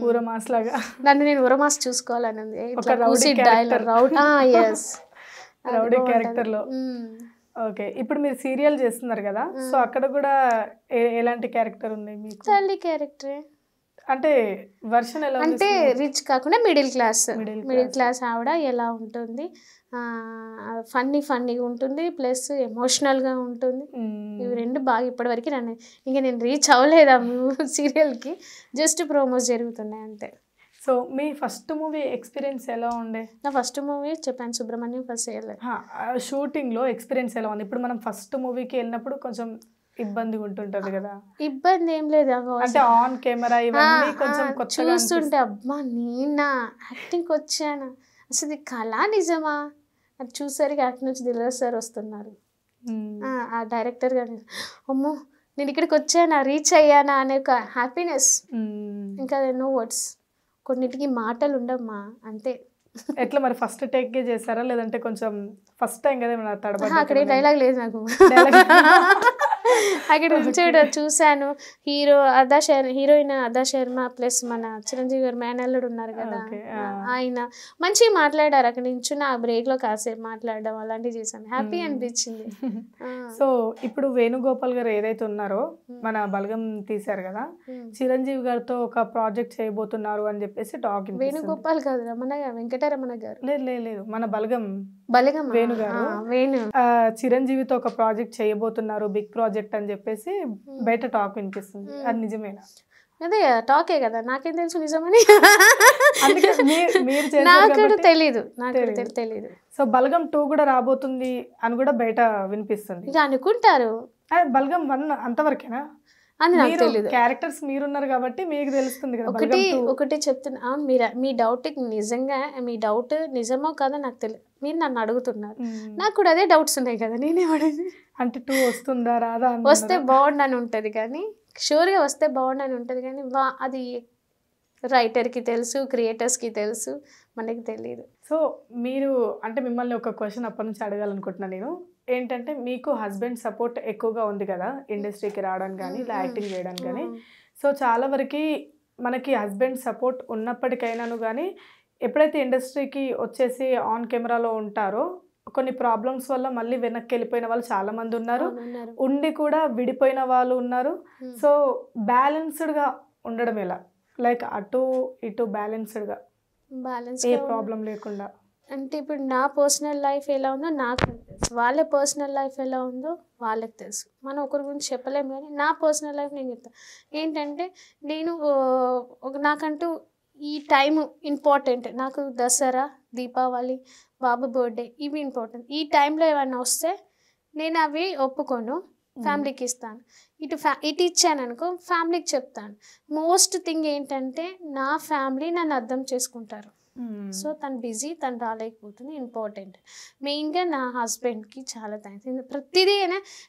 [SPEAKER 1] ఊర మాస్ లాగా
[SPEAKER 2] నన్ను నేను ఊర మాస్ చూసుకోవాలని ఉంది.
[SPEAKER 1] రౌడీ క్యారెక్టర్లో. ఓకే, ఇప్పుడు మీరు సీరియల్ చేస్తున్నారు కదా, సో అక్కడ కూడా ఎలాంటి క్యారెక్టర్ ఉంది మీకు?
[SPEAKER 2] తల్లి క్యారెక్టరే.
[SPEAKER 1] అంటే వర్షన్ ఎలా
[SPEAKER 2] అంటే రిచ్ కాకుండా మిడిల్ క్లాస్ ఆవిడ ఎలా ఉంటుంది, ఫన్నీగా ఉంటుంది, ప్లస్ ఎమోషనల్గా ఉంటుంది. ఇవి రెండు బాగా ఇప్పటివరకు నేను రీచ్ అవ్వలేదు ఆ సీరియల్కి, జస్ట్ ప్రోమోస్ జరుగుతున్నాయి అంతే.
[SPEAKER 1] సో మీ ఫస్ట్ మూవీ ఎక్స్పీరియన్స్ ఎలా ఉండే?
[SPEAKER 2] నా ఫస్ట్ మూవీ చెప్పాను, సుబ్రహ్మణ్యం ఫస్ట్ చేయలేదు.
[SPEAKER 1] షూటింగ్లో ఎక్స్పీరియన్స్ ఎలా ఉంది? ఇప్పుడు మనం ఫస్ట్ మూవీకి వెళ్ళినప్పుడు కొంచెం ఇబ్బంది ఉంటుంటది కదా.
[SPEAKER 2] ఇబ్బంది ఏం లేదు,
[SPEAKER 1] అంటే ఆన్ కెమెరా ఇవన్నీ కొంచెం
[SPEAKER 2] చూస్తుంటే అబ్బా నేనా యాక్టింగ్కి వచ్చాను, అసలు కళా నిజమా అది చూసరికి అటు నుంచి దిల్రాజు సార్ వస్తున్నారు, ఆ డైరెక్టర్ గారు, అమ్మో నేను ఇక్కడికి వచ్చానా, రీచ్ అయ్యానా అనే ఒక హ్యాపీనెస్. ఇంకా నో వర్డ్స్, కొన్నిటికి మాటలు ఉండమ్మా అంతే.
[SPEAKER 1] ఎట్లా మరి ఫస్ట్ టేక్ చేశారా లేదంటే కొంచెం ఫస్ట్ టైం కదా తడబడ్డా?
[SPEAKER 2] అక్కడ డైలాగ్ లేదు నాకు. అక్కడ చూశాను, హీరోయిన్ అదా శర్మ ప్లస్ మన చిరంజీవి గారు మేనల్లుడు ఉన్నారు కదా, ఆయన మంచిగా మాట్లాడారు. అక్కడ నుంచి నా బ్రేక్లో కాసేపు మాట్లాడడం అలాంటివి చేశాను, హ్యాపీ అనిపించింది.
[SPEAKER 1] సో ఇప్పుడు వేణుగోపాల్ గారు ఏదైతే ఉన్నారో మన బలగం తీశారు కదా, చిరంజీవి గారితో ఒక ప్రాజెక్ట్ చేయబోతున్నారు అని చెప్పేసి టాక్.
[SPEAKER 2] వేణుగోపాల్ కాదు, వెంకటరమణ గారు.
[SPEAKER 1] లేదు మన బలగం
[SPEAKER 2] వేణు గారు.
[SPEAKER 1] చిరంజీవితో ఒక ప్రాజెక్ట్ చేయబోతున్నారు, బిగ్ ప్రాజెక్ట్ అని చెప్పేసి బయట టాక్ వినిపిస్తుంది, అది నిజమేనా?
[SPEAKER 2] అదే టాకే కదా, నాకేం తెలుసు నిజమని. నాకు తెలీదు.
[SPEAKER 1] సో బలగం 2 కూడా రాబోతుంది అని కూడా బయట వినిపిస్తుంది.
[SPEAKER 2] ఇక అనుకుంటారు.
[SPEAKER 1] బలగం 1 అంతవరకేనా
[SPEAKER 2] అని నాకు తెలియదు.
[SPEAKER 1] క్యారెక్టర్స్ మీరున్నారు కాబట్టి మీకు తెలుస్తుంది కదా.
[SPEAKER 2] ఒకటి చెప్తున్నా, మీ డౌట్ నిజంగా మీ డౌట్ నిజమో కాదో నాకు తెలియదు, మీరు నన్ను అడుగుతున్నారు, నాకు కూడా అదే డౌట్స్ ఉన్నాయి కదా. నేనేమడేది
[SPEAKER 1] అంటే 2 వస్తుందా రాదా,
[SPEAKER 2] వస్తే బాగుండని ఉంటుంది కానీ, షూర్గా వస్తే బాగుండని ఉంటుంది కానీ అది రైటర్కి తెలుసు, క్రియేటర్స్కి తెలుసు, మనకి తెలియదు.
[SPEAKER 1] సో మీరు అంటే మిమ్మల్ని ఒక క్వశ్చన్ అప్పటి నుంచి అడగాలనుకుంటున్నాను నేను. ఏంటంటే మీకు హస్బెండ్ సపోర్ట్ ఎక్కువగా ఉంది కదా ఇండస్ట్రీకి రావడానికి కానీ ఇలా యాక్టింగ్ చేయడానికి కానీ. సో చాలా వరకు మనకి హస్బెండ్ సపోర్ట్ ఉన్నప్పటికైనాను కానీ ఎప్పుడైతే ఇండస్ట్రీకి వచ్చేసి ఆన్ కెమెరాలో ఉంటారో కొన్ని ప్రాబ్లమ్స్ వల్ల మళ్ళీ వెనక్కి వెళ్ళిపోయిన వాళ్ళు చాలామంది ఉన్నారు, ఉండి కూడా విడిపోయిన వాళ్ళు ఉన్నారు. సో బ్యాలెన్స్డ్గా ఉండడం ఎలా, లైక్ అటు ఇటు బ్యాలెన్స్డ్గా, ఏ ప్రాబ్లం లేకుండా.
[SPEAKER 2] అంటే ఇప్పుడు నా పర్సనల్ లైఫ్ ఎలా ఉందో నాకు తెలుసు, వాళ్ళ పర్సనల్ లైఫ్ ఎలా ఉందో వాళ్ళకి తెలుసు. మనం ఒకరి గురించి చెప్పలేము కానీ నా పర్సనల్ లైఫ్ నేను చెప్తాను. ఏంటంటే నేను నాకంటూ ఈ టైం ఇంపార్టెంట్, నాకు దసరా, దీపావళి, బాబు బర్త్డే ఇవి ఇంపార్టెంట్. ఈ టైంలో ఏమైనా వస్తే నేను అవి ఒప్పుకోను, ఫ్యామిలీకి ఇస్తాను. ఇటు ఇచ్చాను అనుకో ఫ్యామిలీకి చెప్తాను. మోస్ట్ థింగ్ ఏంటంటే నా ఫ్యామిలీ నన్ను అర్థం చేసుకుంటారు. సో తను బిజీ, తను రాలేకపోతుంది, ఇంపార్టెంట్. మెయిన్గా నా హస్బెండ్కి చాలా థ్యాంక్స్. ప్రతిదీ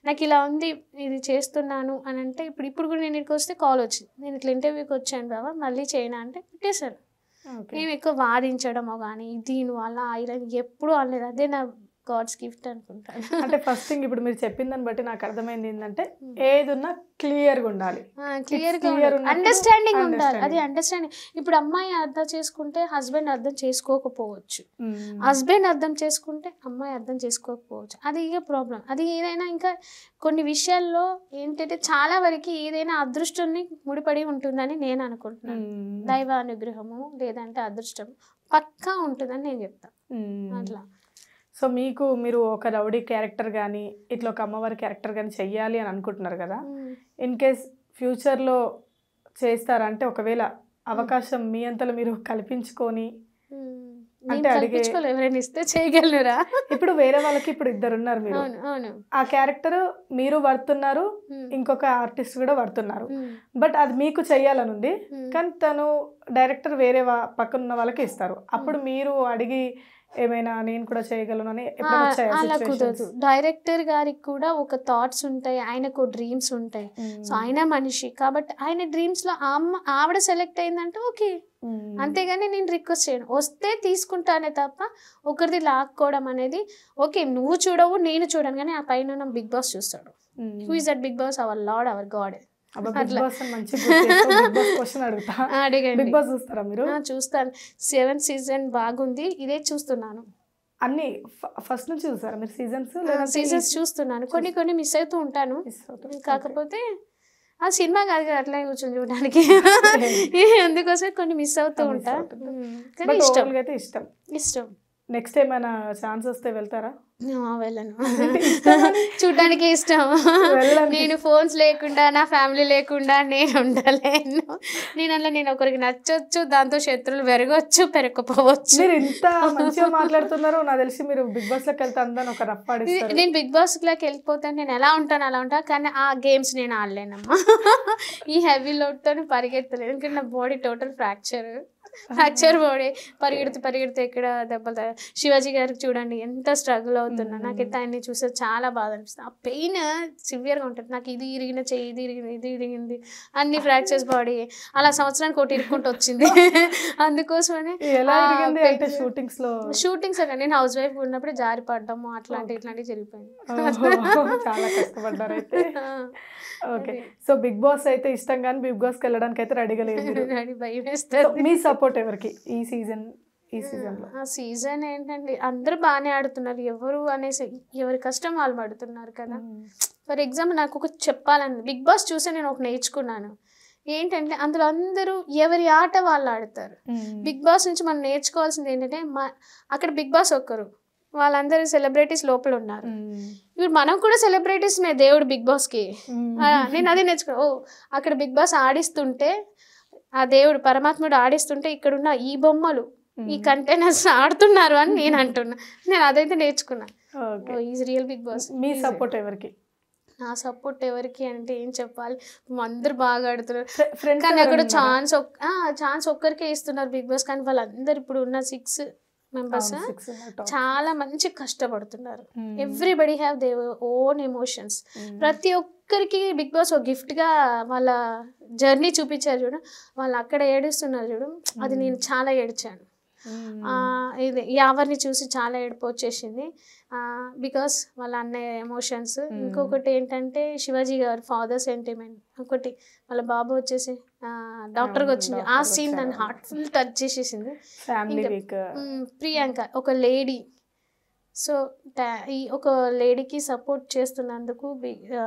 [SPEAKER 2] నాకు ఇలా ఉంది, ఇది చేస్తున్నాను అని అంటే ఇప్పుడు కూడా నేను ఇక్కడికి వస్తే కాల్ వచ్చింది, నేను ఇట్లా ఇంటర్వ్యూకి వచ్చాను బాబా మళ్ళీ చేయనా అంటే పెట్టేశారు. మేము ఎక్కువ వాదించడమో కానీ దీని వల్ల ఐరన్ ఎప్పుడు అనలేదు. అదే నా గాడ్స్ గిఫ్ట్ అనుకుంటాను.
[SPEAKER 1] అంటే ఫస్ట్ థింగ్ ఇప్పుడు మీరు చెప్పిందని బట్టి నాకు అర్థమైంది ఏంటంటే ఏదున్నా క్లియర్గా ఉండాలి,
[SPEAKER 2] అండర్స్టాండింగ్ ఉండాలి. అది అండర్స్టాండింగ్. ఇప్పుడు అమ్మాయి అర్థం చేసుకుంటే హస్బెండ్ అర్థం చేసుకోకపోవచ్చు, హస్బెండ్ అర్థం చేసుకుంటే అమ్మాయి అర్థం చేసుకోకపోవచ్చు. అది ఇక ప్రాబ్లం. అది ఏదైనా ఇంకా కొన్ని విషయాల్లో ఏంటంటే చాలా వరకు ఏదైనా అదృష్టాన్ని ముడిపడి ఉంటుందని నేను అనుకుంటున్నాను. దైవ అనుగ్రహము లేదంటే అదృష్టం పక్కా ఉంటుందని నేను చెప్తాను. అట్లా
[SPEAKER 1] సో మీరు ఒక రౌడీ క్యారెక్టర్ కానీ ఇట్లా ఒక అమ్మవారి క్యారెక్టర్ కానీ చెయ్యాలి అని అనుకుంటున్నారు కదా, ఇన్ కేస్ ఫ్యూచర్లో చేస్తారా? అంటే ఒకవేళ అవకాశం మీ అంతలో మీరు కల్పించుకొని అంటే
[SPEAKER 2] ఎవరైనా ఇస్తే చేయగలరా?
[SPEAKER 1] ఇప్పుడు వేరే వాళ్ళకి ఇప్పుడు ఇద్దరు ఉన్నారు, మీరు ఆ క్యారెక్టర్ మీరు పడుతున్నారు, ఇంకొక ఆర్టిస్ట్ కూడా పడుతున్నారు, బట్ అది మీకు చెయ్యాలని ఉంది కానీ తను డైరెక్టర్ వేరే పక్కన ఉన్న వాళ్ళకి ఇస్తారు. అప్పుడు మీరు అడిగి ఏమైనా నేను కూడా చేయగలను అని
[SPEAKER 2] అలా కుదరదు. డైరెక్టర్ గారికి కూడా ఒక థాట్స్ ఉంటాయి, ఆయనకు డ్రీమ్స్ ఉంటాయి. సో ఆయన మనిషి కాబట్టి ఆయన డ్రీమ్స్ లో ఆవిడ సెలెక్ట్ అయిందంటే ఓకే, అంతేగాని నేను రిక్వెస్ట్ చేయను. వస్తే తీసుకుంటానే తప్ప ఒకరిది లాక్కోవడం అనేది ఓకే. నువ్వు చూడవు నేను చూడను, కానీ ఆ పైన బిగ్ బాస్ చూస్తాడు. Who is that Bigg Boss? Our lord, our God. చూస్తాను. 7th సీజన్ బాగుంది, ఇదే చూస్తున్నాను.
[SPEAKER 1] అన్ని ఫస్ట్ నుంచి చూసారా మీరు సీజన్స్?
[SPEAKER 2] సీజన్స్ చూస్తున్నాను, కొన్ని మిస్ అవుతూ ఉంటాను. కాకపోతే ఆ సినిమా కాదు కదా అట్లా కూర్చొని చూడడానికి, అందుకోసం కొన్ని మిస్ అవుతూ ఉంటా. కానీ ఇష్టం.
[SPEAKER 1] నెక్స్ట్ ఏమైనా ఛాన్స్ వస్తే వెళ్తారా?
[SPEAKER 2] వెళ్ళను. చూడడానికి ఇష్టం. నేను ఫోన్స్ లేకుండా నా ఫ్యామిలీ లేకుండా నేను ఉండలేను. నేను ఒకరికి నచ్చొచ్చు, దాంతో శత్రువులు పెరగవచ్చు పెరగకపోవచ్చు.
[SPEAKER 1] మీరు ఇంత మంచిగా మాట్లాడుతున్నారు, నాకు తెలిసి మీరు బిగ్ బాస్ లోకి వెళ్తే అందరూ ఒక రఫ్ ఆడిస్తారు.
[SPEAKER 2] నేను బిగ్ బాస్ లోకి వెళ్ళిపోతాను, నేను ఎలా ఉంటాను అలా ఉంటాను, కానీ ఆ గేమ్స్ నేను ఆడలేనమ్మా. ఈ హెవీ లోడ్ తో పరిగెత్తలేదు, ఎందుకంటే నా బాడీ టోటల్ ఫ్రాక్చర్ బాడీ. పరిగెడితే ఎక్కడ దెబ్బలు. శివాజీ గారికి చూడండి ఎంత స్ట్రగుల్ అవుతున్నా. నాకైతే ఆయన్ని చూస్తే చాలా బాధ అనిపిస్తుంది. ఆ పెయిన్ సివియర్గా ఉంటుంది. నాకు ఇది ఇరిగిన చెయ్యి, ఇది ఇరిగింది, అన్ని ఫ్రాక్చర్స్ బాడీ. అలా సంవత్సరానికి ఒకటి ఇరుక్కుంటూ వచ్చింది. అందుకోసమని షూటింగ్స్ అక్కడ నేను హౌస్ వైఫ్ ఉన్నప్పుడు జారి పడ్డాము, ఇట్లాంటివి జరిగిపోయింది.
[SPEAKER 1] చాలా కష్టపడ్డారు అయితే. ఓకే, సో బిగ్ బాస్ అయితే ఇష్టం కానీ బిగ్ బాస్కి వెళ్ళడానికి అయితే రెడీగా లేదు.
[SPEAKER 2] భయం వేస్తారు.
[SPEAKER 1] మీ సపోర్ట్ ఎవరికి ఈ సీజన్?
[SPEAKER 2] సీజన్ ఏంటండి, అందరూ బాగానే ఆడుతున్నారు. ఎవరి కష్టం వాళ్ళు పడుతున్నారు కదా. ఫర్ ఎగ్జాంపుల్ నాకు ఒక చెప్పాలని, బిగ్ బాస్ చూసే నేను ఒక నేర్చుకున్నాను ఏంటంటే, అందులో అందరూ ఎవరి ఆట వాళ్ళు ఆడతారు. బిగ్ బాస్ నుంచి మనం నేర్చుకోవాల్సింది ఏంటంటే, అక్కడ బిగ్ బాస్ ఒక్కరు, వాళ్ళందరూ సెలబ్రిటీస్ లోపల ఉన్నారు. ఇప్పుడు మనం కూడా సెలబ్రిటీస్ దేవుడు బిగ్ బాస్కి. నేను అదే నేర్చుకున్నా. అక్కడ బిగ్ బాస్ ఆడిస్తుంటే, ఆ దేవుడు పరమాత్ముడు ఆడిస్తుంటే ఇక్కడున్న ఈ బొమ్మలు, ఈ కంటైనర్స్ ఆడుతున్నారు అని నేను అంటున్నా. నేను అదైతే నేర్చుకున్నా. Is real Bigg Boss.
[SPEAKER 1] మీ సపోర్ట్ ఎవరికి?
[SPEAKER 2] నా సపోర్ట్ ఎవరికి అంటే ఏం చెప్పాలి, అందరు బాగా ఆడుతున్నారు. కానీ అక్కడ ఛాన్స్ ఒక్కరికే ఇస్తున్నారు బిగ్ బాస్. కానీ వాళ్ళందరూ ఇప్పుడు ఉన్న 6 మెంబర్స్ చాలా మంచి కష్టపడుతున్నారు. Everybody have their own emotions. ప్రతి ఒక్కరికి బిగ్ బాస్ ఒక గిఫ్ట్గా వాళ్ళ జర్నీ చూపించారు చూడు. వాళ్ళు అక్కడ ఏడుస్తున్నారు చూడు, అది నేను చాలా ఏడ్చాను. ఇది యావర్ని చూసి చాలా ఏడుపు వచ్చేసింది. బికాస్ వాళ్ళ అన్నయ్య ఎమోషన్స్. ఇంకొకటి ఏంటంటే శివాజీ గారు ఫాదర్ సెంటిమెంట్. ఒకటి వాళ్ళ బాబు వచ్చేసి డాక్టర్గా వచ్చింది. ఆ సీన్ నన్ను హార్ట్ఫుల్ టచ్ చేసేసింది. ప్రియాంక ఒక లేడీ. సో ఒక లేడీకి సపోర్ట్ చేస్తున్నందుకు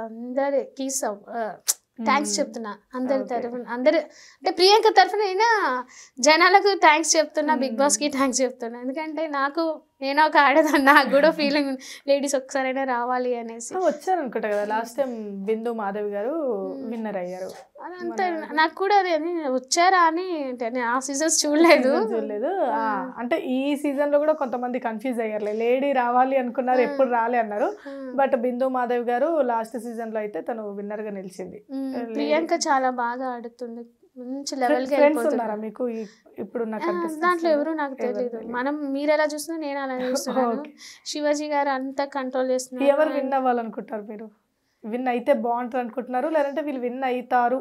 [SPEAKER 2] అందరికి థ్యాంక్స్ చెప్తున్నా. అందరి తరఫున, అందరు అంటే ప్రియాంక తరఫున అయినా జనాలకు థ్యాంక్స్ చెప్తున్నా, బిగ్ బాస్కి థ్యాంక్స్ చెప్తున్నా. ఎందుకంటే నేను ఒక ఆడదాన్ని, నాకు కూడా ఫీలింగ్ లేడీస్ ఒకసారైనా రావాలి అనేసి.
[SPEAKER 1] వచ్చారు అనుకుంటా కదా లాస్ట్ టైం బిందు మాధవి గారు విన్నర్ అయ్యారు.
[SPEAKER 2] అదంతా నాకు కూడా అదే వచ్చారా అని, నేను ఆ సీజన్స్ చూడలేదు.
[SPEAKER 1] అంటే ఈ సీజన్ లో కూడా కొంతమంది కన్ఫ్యూజ్ అయ్యారు, లేడీ రావాలి అనుకున్నారు, ఎప్పుడు రాలే అన్నారు. బట్ బిందు మాధవి గారు లాస్ట్ సీజన్ లో అయితే తను విన్నర్ గా నిలిచింది.
[SPEAKER 2] ప్రియాంక చాలా బాగా ఆడుతుంది, మంచి లెవెల్ కి
[SPEAKER 1] మీకు ఇప్పుడు
[SPEAKER 2] దాంట్లో ఎవరు నాకు తెలియదు. మీరు ఎలా చూస్తున్నా నేను అలా చూస్తున్నాను. శివాజీ గారు అంతా కంట్రోల్ చేస్తున్నారు.
[SPEAKER 1] ఎవరు విన్ అవ్వాలనుకుంటారు మీరు? విన్ అయితే బాగుంటారు అనుకుంటున్నారు, లేదంటే వీళ్ళు విన్ అవుతారు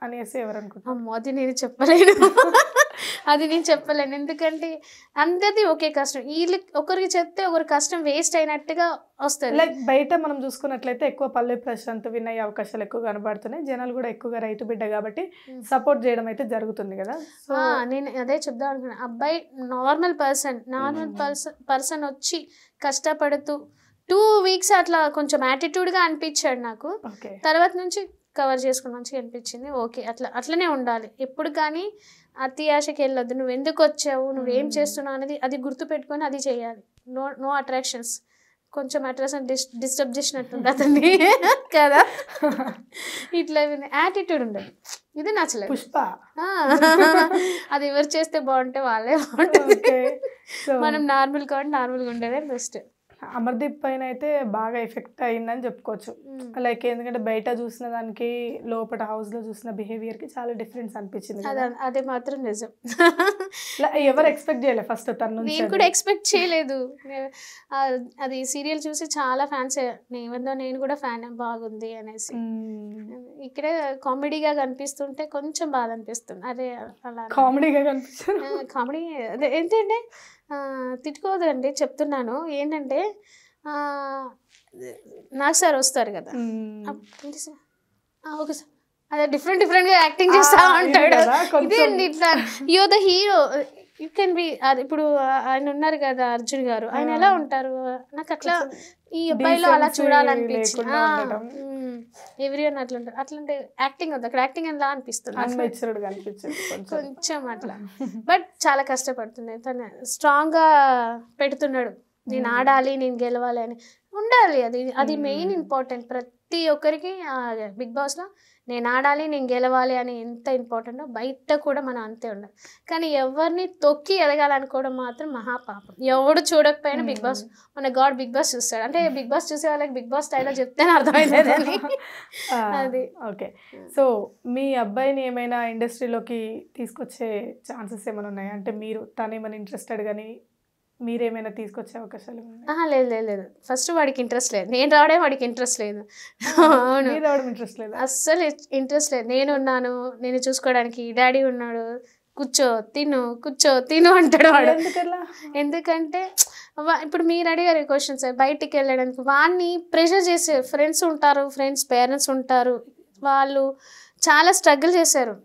[SPEAKER 1] అనేసి ఎవరు అనుకుంటున్నారు?
[SPEAKER 2] అది నేను చెప్పలేను. అది నేను చెప్పలేను, ఎందుకంటే అందరిది ఒకే కష్టం. వీళ్ళు ఒకరికి చెప్తే ఒకరి కష్టం వేస్ట్ అయినట్టుగా వస్తుంది.
[SPEAKER 1] లైక్ బయట మనం చూసుకున్నట్లయితే ఎక్కువ పల్లె ప్రశాంత్ విన్ అయ్యే అవకాశాలు ఎక్కువ కనబడుతున్నాయి. జనాలు కూడా ఎక్కువగా రైతు బిడ్డ కాబట్టి సపోర్ట్ చేయడం అయితే జరుగుతుంది కదా. సో
[SPEAKER 2] నేను అదే చెప్దాం అనుకున్నా, అబ్బాయి నార్మల్ పర్సన్ వచ్చి కష్టపడుతూ 2 weeks అట్లా కొంచెం యాటిట్యూడ్గా అనిపించాడు నాకు. తర్వాత నుంచి కవర్ చేసుకుని మంచిగా అనిపించింది. ఓకే, అట్లనే ఉండాలి ఎప్పుడు. కానీ అతి ఆశకి వెళ్ళొద్దు. నువ్వు ఎందుకు వచ్చావు, నువ్వేం చేస్తున్నావు అనేది అది గుర్తుపెట్టుకొని అది చేయాలి. No attractions. కొంచెం అట్రాక్షన్ డిస్టర్బ్ చేసినట్టుంది అతన్ని కదా. ఇట్లా యాటిట్యూడ్ ఉండదు, ఇది నచ్చలేదు.
[SPEAKER 1] పుష్ప
[SPEAKER 2] అది ఎవరు చేస్తే బాగుంటే వాళ్ళే బాగుంటుంది. మనం నార్మల్గా ఉండేదే బెస్ట్.
[SPEAKER 1] అమర్దీప్ పైన అయితే బాగా ఎఫెక్ట్ అయిందని చెప్పుకోవచ్చు. లైక్ ఎందుకంటే బయట చూసిన దానికి లోపల హౌస్లో చూసిన బిహేవియర్కి చాలా డిఫరెన్స్ అనిపించింది.
[SPEAKER 2] అదే మాత్రం నిజం.
[SPEAKER 1] ఎవరు ఎక్స్పెక్ట్ చేయలేదు ఫస్ట్ తన నుంచి.
[SPEAKER 2] నేను కూడా ఎక్స్పెక్ట్ చేయలేదు. అది సీరియల్ చూసి చాలా ఫ్యాన్స్ ఏమందో నేను కూడా ఫ్యాన్ బాగుంది అనేసి. ఇక్కడ కామెడీగా కనిపిస్తుంటే కొంచెం బాధ అనిపిస్తుంది. అదే అలా
[SPEAKER 1] కామెడీగా కనిపిస్తుంది.
[SPEAKER 2] కామెడీ అదే ఏంటంటే తిట్టుకోదండి, చెప్తున్నాను. ఏంటంటే నాకు సార్ వస్తారు కదా, ఓకే సార్, అదే డిఫరెంట్గా యాక్టింగ్ చేస్తా ఉంటాడు. ఇదేంటి ఇట్లా you the hero you can be. ఇప్పుడు ఆయన ఉన్నారు కదా అర్జున్ గారు, ఆయన ఎలా ఉంటారు, నాకు అట్లా ఈ అబ్బాయిలో అలా చూడాలనిపించింది. ఎవ్రీవన్ అట్లా ఉంటారు. అట్లాంటి యాక్టింగ్ ఉంది అక్కడ, యాక్టింగ్ ఎలా అనిపిస్తుంది కొంచెం అట్లా. బట్ చాలా కష్టపడుతుంది తను, స్ట్రాంగ్గా పెడుతున్నాడు. నేను ఆడాలి, నేను గెలవాలి అని ఉండాలి. అది మెయిన్ ఇంపార్టెంట్ ప్రతి ఒక్కరికి. బిగ్ బాస్లో నేను ఆడాలి, నేను గెలవాలి అని ఎంత ఇంపార్టెంటో బయట కూడా మనం అంతే ఉండాలి. కానీ ఎవరిని తొక్కి ఎదగాలనుకోవడం మాత్రం మహాపాపం. ఎవడు చూడకపోయినా బిగ్ బాస్, మన గాడ్ బిగ్ బాస్ చూస్తాడు. అంటే బిగ్ బాస్ చూసే వాళ్ళకి బిగ్ బాస్ స్టైల్లో చెప్తేనే అర్థమైందని. అది
[SPEAKER 1] ఓకే. సో మీ అబ్బాయిని ఏమైనా ఇండస్ట్రీలోకి తీసుకొచ్చే ఛాన్సెస్ ఏమైనా ఉన్నాయా? అంటే మీరు తను ఏమైనా ఇంట్రెస్టెడ్ కానీ మీరేమైనా తీసుకొచ్చే అవకాశాలు?
[SPEAKER 2] లేదు. ఫస్ట్ వాడికి ఇంట్రెస్ట్ లేదు, నేను రావడం వాడికి ఇంట్రెస్ట్ లేదు.
[SPEAKER 1] ఇంట్రెస్ట్ లేదు,
[SPEAKER 2] అస్సలు ఇంట్రెస్ట్ లేదు. నేనున్నాను, నేను చూసుకోవడానికి, డాడీ ఉన్నాడు, కూర్చో తిను అంటాడు వాడు. ఎందుకంటే ఇప్పుడు మీరు అడిగారు క్వశ్చన్స్, బయటికి వెళ్ళడానికి వాడిని ప్రెషర్ చేసే ఫ్రెండ్స్ ఉంటారు, పేరెంట్స్ ఉంటారు, వాళ్ళు చాలా స్ట్రగుల్ చేశారు.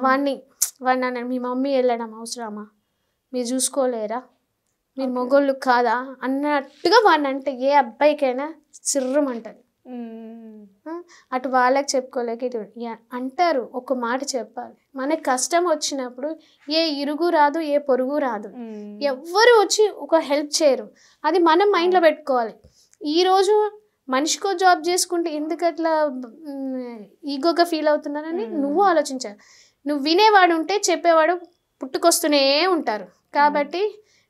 [SPEAKER 2] వాడిని అన్నాడు, మీ మమ్మీ వెళ్ళడం అవసరమా, మీరు చూసుకోలేరా, మీరు మొగోళ్ళు కాదా అన్నట్టుగా వాడిని అంటే ఏ అబ్బాయికైనా సిర్రమంటది. అటు వాళ్ళకి చెప్పుకోలేక ఇటు అంటారు. ఒక మాట చెప్పాలి, మనకి కష్టం వచ్చినప్పుడు ఏ ఇరుగు రాదు, ఏ పొరుగు రాదు, ఎవ్వరు వచ్చి ఒక హెల్ప్ చేయరు. అది మనం మైండ్లో పెట్టుకోవాలి. ఈరోజు మనిషికో జాబ్ చేసుకుంటే ఎందుకు అట్లా ఈగోగా ఫీల్ అవుతున్నారని నువ్వు ఆలోచించాలి. నువ్వు వినేవాడు ఉంటే చెప్పేవాడు పుట్టుకొస్తూనే ఉంటారు. కాబట్టి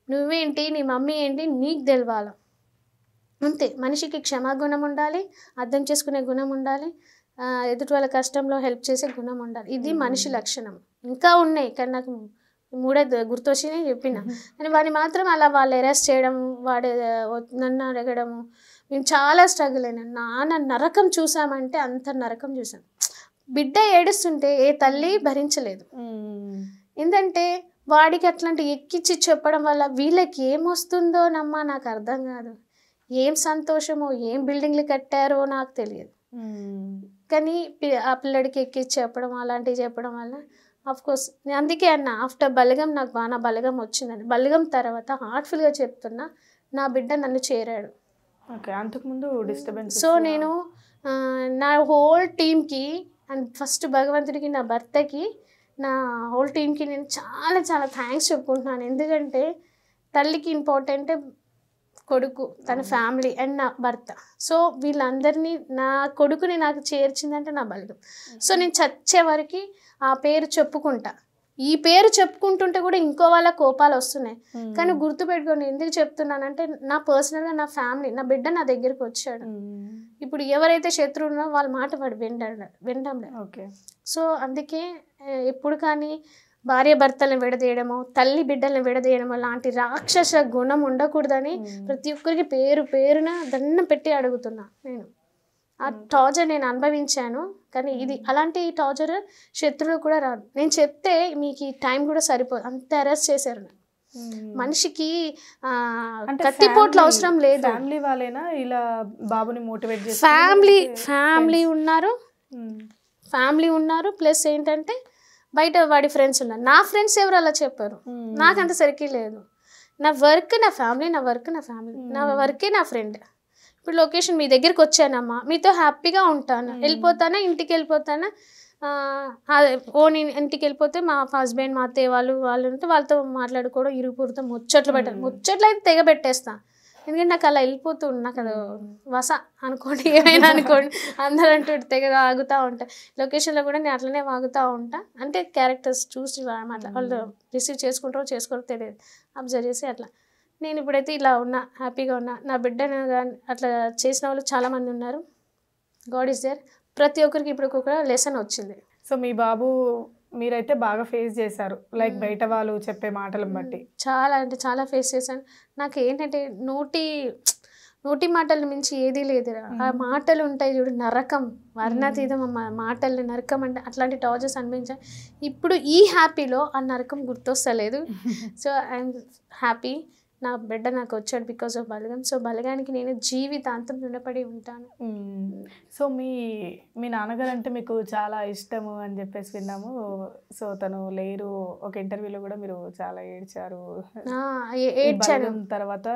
[SPEAKER 2] నువ్వేంటి, నీ మమ్మీ ఏంటి నీకు తెలవాలి అంతే. మనిషికి క్షమాగుణం ఉండాలి, అర్థం చేసుకునే గుణం ఉండాలి, ఎదుటి వాళ్ళ కష్టంలో హెల్ప్ చేసే గుణం ఉండాలి. ఇది మనిషి లక్షణం. ఇంకా ఉన్నాయి కానీ నాకు 3 గుర్తొచ్చి నేను చెప్పిన. అని వాడిని మాత్రం అలా వాళ్ళు అరెస్ట్ చేయడం, వాడు నన్ను అడగడము, మేము చాలా స్ట్రగుల్ అయినాం. నాన్న నరకం చూసామంటే అంత నరకం చూసాం. బిడ్డ ఏడుస్తుంటే ఏ తల్లి భరించలేదు. ఎందుకంటే వాడికి అట్లాంటి ఎక్కించి చెప్పడం వల్ల వీళ్ళకి ఏమొస్తుందో నమ్మా నాకు అర్థం కాదు. ఏం సంతోషమో, ఏం బిల్డింగ్లు కట్టారో నాకు తెలియదు. కానీ ఆ పిల్లడికి ఎక్కించి చెప్పడం, అలాంటివి చెప్పడం వల్ల అఫ్కోర్స్ అందుకే అన్న ఆఫ్టర్ బలగం నాకు బాగా బలగం వచ్చిందని. బలగం తర్వాత హార్ట్ఫుల్గా చెప్తున్నా, నా బిడ్డ నన్ను చేరాడు.
[SPEAKER 1] అంతకుముందు డిస్టర్బెన్స్.
[SPEAKER 2] సో నేను నా హోల్ టీమ్కి అండ్ ఫస్ట్ భగవంతుడికి, నా భర్తకి, నా హోల్ టీమ్కి నేను చాలా చాలా థ్యాంక్స్ చెప్పుకుంటున్నాను. ఎందుకంటే తల్లికి ఇంపార్టెంట్ కొడుకు, తన ఫ్యామిలీ అండ్ నా భర్త. సో వీళ్ళందరినీ, నా కొడుకుని నాకు చేర్చిందంటే నా బలగం. సో నేను చచ్చే వరకు ఆ పేరు చెప్పుకుంటా. ఈ పేరు చెప్పుకుంటుంటే కూడా ఇంకో వాళ్ళ కోపాలు వస్తున్నాయి. కానీ గుర్తుపెట్టుకోండి, ఎందుకు చెప్తున్నానంటే నా పర్సనల్గా నా ఫ్యామిలీ, నా బిడ్డ నా దగ్గరికి వచ్చాడు. ఇప్పుడు ఎవరైతే శత్రువు ఉన్నారో వాళ్ళ మాట వాడు వినడం. సో అందుకే ఎప్పుడు కానీ భార్య భర్తలను విడదీయడమో, తల్లి బిడ్డలను విడదీయడమో లాంటి రాక్షస గుణం ఉండకూడదని ప్రతి ఒక్కరికి పేరున దండం పెట్టి అడుగుతున్నా నేను. ఆ టార్చర్ నేను అనుభవించాను. కానీ ఇది అలాంటి టార్చర్ శత్రువులు కూడా రాదు. నేను చెప్తే మీకు ఈ టైం కూడా సరిపోదు, అంత అరెస్ట్ చేశారు. మనిషికి కత్తిపోట్లు అవసరం లేదు.
[SPEAKER 1] ఫ్యామిలీ వాళ్ళేనా ఇలా బాబుని మోటివేట్ చేసి?
[SPEAKER 2] ఫ్యామిలీ ఉన్నారు ప్లస్ ఏంటంటే బయట వాడి ఫ్రెండ్స్ ఉన్నారు. నా ఫ్రెండ్స్ ఎవరు అలా చెప్పారు, నాకు అంత సరికి లేదు. నా వర్క్ నా ఫ్యామిలీ, నా వర్క్ నా ఫ్యామిలీ, నా వర్కే నా ఫ్రెండ్. ఇప్పుడు లొకేషన్ మీ దగ్గరికి వచ్చానమ్మా, మీతో హ్యాపీగా ఉంటాను, వెళ్ళిపోతానా ఇంటికి వెళ్ళిపోతానా, ఇంటికి వెళ్ళిపోతే మా హస్బెండ్ మా అత్తయ్య వాళ్ళు ఉంటే వాళ్ళతో మాట్లాడుకోవడం, ఇరుగుపూరుతో ముచ్చట్లు పెట్టాలి. ముచ్చట్లు అయితే తెగ పెట్టేస్తా, ఎందుకంటే నాకు అలా వెళ్ళిపోతుంది. నాకు అది వస అనుకోండి, ఏమైనా అనుకోండి, అందరూ అంటూ తెగ ఆగుతూ ఉంటా. లొకేషన్లో కూడా నేను అట్లనే వాగుతూ ఉంటా. అంటే క్యారెక్టర్స్ చూసి అట్లా వాళ్ళు రిసీవ్ చేసుకుంటారో చేసుకోరో తెలియదు, అబ్జర్వ్ చేసి అట్లా. నేను ఇప్పుడైతే ఇలా ఉన్నా, హ్యాపీగా ఉన్నా. నా బిడ్డను కానీ అట్లా చేసిన వాళ్ళు చాలామంది ఉన్నారు. God is there. ప్రతి ఒక్కరికి ఇప్పుడు ఒక్కొక్క లెసన్ వచ్చింది.
[SPEAKER 1] సో మీ బాబు మీరైతే బాగా ఫేస్ చేశారు, లైక్ బయట వాళ్ళు చెప్పే మాటలను బట్టి?
[SPEAKER 2] చాలా అంటే చాలా ఫేస్ చేశాను. నాకు ఏంటంటే నోటి మాటల మించి ఏదీ లేదురా. ఆ మాటలు ఉంటాయి చూడు, నరకం, వర్ణాతీతం. మాటలు నరకం అంటే అట్లాంటి టార్చర్స్ అనిపించాను. ఇప్పుడు ఈ హ్యాపీలో ఆ నరకం గుర్తొస్తలేదు. So I'm happy. నా బిడ్డ నాకు వచ్చాడు బికాస్ ఆఫ్ బలగం. సో బలగానికి నేను జీవితాంతం రుణపడి ఉంటాను.
[SPEAKER 1] సో మీ నాన్నగారు అంటే మీకు చాలా ఇష్టము అని చెప్పేసి విన్నాము. సో తను లేరు, ఒక ఇంటర్వ్యూలో కూడా మీరు చాలా ఏడ్చారు. తర్వాత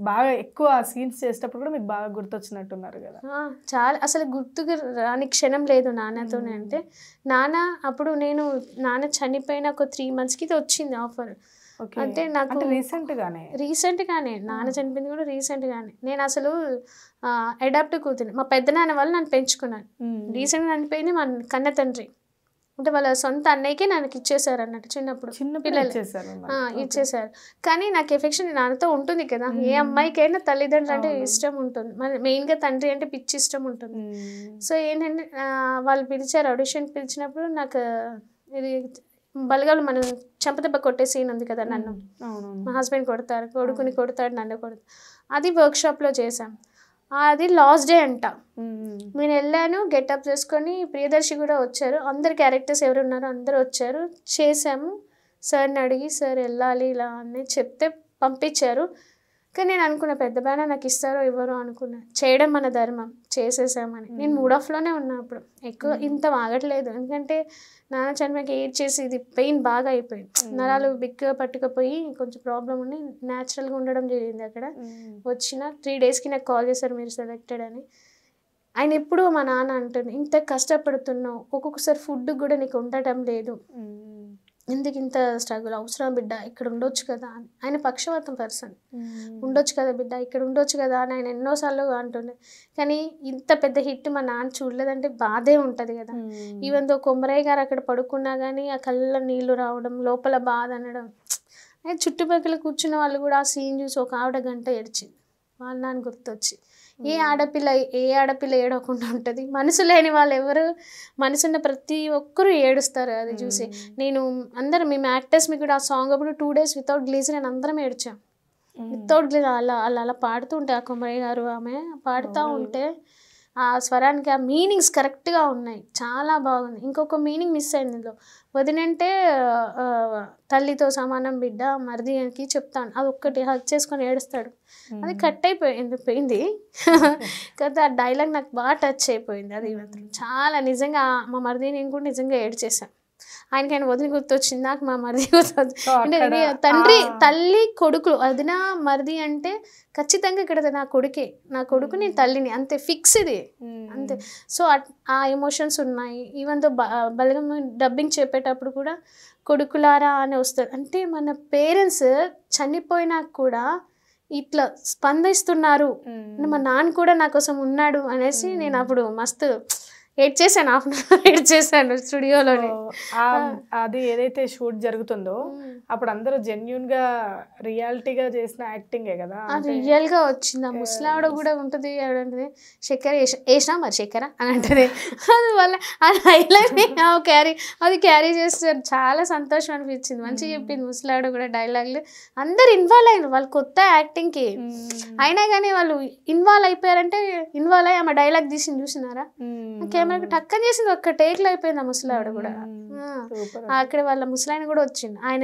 [SPEAKER 1] బాగా ఎక్కువ సీన్స్ చేసేటప్పుడు కూడా మీకు బాగా గుర్తొచ్చినట్టున్నారు కదా?
[SPEAKER 2] చాలా, అసలు గుర్తుకు రాని క్షణం లేదు నాన్నతోనే. అంటే అప్పుడు నాన్న చనిపోయిన ఒక 3 monthsకి వచ్చింది ఆఫర్. అంటే నాకు
[SPEAKER 1] రీసెంట్
[SPEAKER 2] గానే నాన్న చనిపోయింది కూడా రీసెంట్ గానే. నేను అసలు అడాప్ట్ కూతురు, మా పెద్ద నాన్న వాళ్ళు నన్ను పెంచుకున్నాను. రీసెంట్గా చనిపోయింది మా కన్న తండ్రి. అంటే వాళ్ళ సొంత అన్నయ్యకే నాకు ఇచ్చేసారు అన్నట్టు, చిన్నప్పుడు పిల్లలు ఇచ్చేసారు. కానీ నాకు ఎఫెక్షన్ నాన్నతో ఉంటుంది కదా, ఏ అమ్మాయికైనా తల్లిదండ్రులు అంటే ఇష్టం ఉంటుంది, మెయిన్గా తండ్రి అంటే పిచ్చి ఇష్టం ఉంటుంది. సో ఏంటంటే వాళ్ళు పిలిచారు, ఆడిషన్ పిలిచినప్పుడు నాకు ఇది బలగాలు మనం చెంపదెబ్బ కొట్టే సీన్ ఉంది కదా, నన్ను మా హస్బెండ్ కొడతారు, కొడుకుని కొడతాడు, నన్ను కొడతారు. అది వర్క్షాప్లో చేసాం. అది లాస్ట్ డే అంట. నేను వెళ్ళాను, గెటప్ చేసుకొని, ప్రియదర్శి కూడా వచ్చారు, అందరు క్యారెక్టర్స్ ఎవరు ఉన్నారో అందరూ వచ్చారు, చేసాము. సార్ని అడిగి సార్ వెళ్ళాలి ఇలా అని చెప్తే పంపించారు. కానీ నేను అనుకున్నా పెద్ద బ్యాన నాకు ఇస్తారో ఇవ్వరో అనుకున్నా. చేయడం మన ధర్మం, చేసేసామని. నేను మూడ్ ఆఫ్లోనే ఉన్నా అప్పుడు, ఎక్కువ ఇంత ఆగట్లేదు. ఎందుకంటే నాన్న చనిపోయాక ఏడ్ చేసి ఇది పెయిన్ బాగా అయిపోయింది, నరాలు బిగ్గా పట్టుకపోయి కొంచెం ప్రాబ్లం ఉండి న్యాచురల్గా ఉండడం జరిగింది. అక్కడ వచ్చిన 3 daysకి నాకు కాల్ చేశారు, మీరు సెలెక్టెడ్ అని. ఆయన ఎప్పుడు మా నాన్న అంటుంది, ఇంత కష్టపడుతున్నావు, ఒక్కొక్కసారి ఫుడ్ కూడా నీకు ఉండటం లేదు, ఎందుకు ఇంత స్ట్రగుల్, అవసరం బిడ్డ, ఇక్కడ ఉండొచ్చు కదా అని. ఆయన పక్షవాతం పర్సన్, ఉండొచ్చు కదా బిడ్డ, ఇక్కడ ఉండొచ్చు కదా అని ఆయన ఎన్నోసార్లు అంటుండే. కానీ ఇంత పెద్ద హిట్ మా నాన్న చూడలేదంటే బాధే ఉంటుంది కదా. ఈవెన్ దో కొమరయ్య గారు అక్కడ పడుకున్నా కానీ ఆ కళ్ళ నీళ్లు రావడం, లోపల బాధ అనడం. చుట్టుపక్కల కూర్చున్న వాళ్ళు కూడా ఆ సీన్ చూసి ఒక ఆవిడ గంట ఏడ్చింది, వాళ్ళ నాన్న గుర్తొచ్చి. ఏ ఆడపిల్ల ఏడవకుండా ఉంటుంది? మనసు లేని వాళ్ళు ఎవరు? మనసున్న ప్రతి ఒక్కరూ ఏడుస్తారు అది చూసి. మేము యాక్టర్స్ మీకు కూడా ఆ సాంగ్ అప్పుడు 2 days వితౌట్ గ్లీజ్ నేను అందరం ఏడ్చాం. వితౌట్ గ్లీజ్ అలా పాడుతూ ఉంటే, ఆ కొమరయ్య గారు ఆమె పాడుతూ ఉంటే ఆ స్వరానికి ఆ మీనింగ్స్ కరెక్ట్గా ఉన్నాయి, చాలా బాగుంది. ఇంకొక మీనింగ్ మిస్ అయింది ఇందులో, వదినంటే తల్లితో సమానం బిడ్డ, మరిదికి చెప్తాను, అది ఒక్కటి హక్ చేసుకొని ఏడుస్తాడు. అది కట్ అయిపోయింది కదా. ఆ డైలాగ్ నాకు బాగా టచ్ అయిపోయింది. అది మాత్రం చాలా నిజంగా మా మరిది నేను కూడా నిజంగా ఏడ్చేసాను. ఆయన వదిలి గుర్తొచ్చింది, నాకు మా మరిది గుర్తొచ్చింది. అంటే తల్లి కొడుకులు, వదిన మరిది అంటే ఖచ్చితంగా ఇక్కడ నా కొడుకు నేను తల్లిని, అంతే ఫిక్స్ ఇది అంతే. సో ఆ ఎమోషన్స్ ఉన్నాయి. ఈవెన్ తో బలగం డబ్బింగ్ చెప్పేటప్పుడు కూడా కొడుకులారా అని వస్తుంది. అంటే మన పేరెంట్స్ చనిపోయినా కూడా ఇట్లా స్పందిస్తున్నారు, మా నాన్న కూడా నా కోసం ఉన్నాడు అనేసి నేను అప్పుడు మస్తు ఎడ్ చేశాను, హాఫ్ అన్ అవర్ ఎడ్ చేశాను స్టూడియోలోనే.
[SPEAKER 1] అది ఏదైతే షూట్ జరుగుతుందో అప్పుడు అందరూ జెన్యున్ గా రియాలిటీగా చేసిన యాక్టింగే కదా,
[SPEAKER 2] రియల్ గా వచ్చింది. ఆ ముసలావిడ కూడా ఉంటుంది, ఆవిడంటది చక్కెర వేసినా మరి చక్కెర అని అంటది. అది వాళ్ళ ఆ డైలాగ్ అది క్యారీ చేస్తారు. చాలా సంతోషం అనిపించింది, మంచిగా చెప్పింది ముసలావిడ కూడా డైలాగ్లు. అందరు ఇన్వాల్వ్ అయ్యారు వాళ్ళు కొత్త యాక్టింగ్ కి, అయినా కానీ వాళ్ళు ఇన్వాల్వ్ అయిపోయారంటే ఇన్వాల్వ్ అయ్యి ఆమె డైలాగ్ తీసింది చూసినారా, కెమెరాకి టక్కని చేసింది, ఒక్క టేక్ లో అయిపోయింది ఆ ముసలావిడ కూడా. అక్కడ వాళ్ళ ముసలాయన కూడా వచ్చింది, ఆయన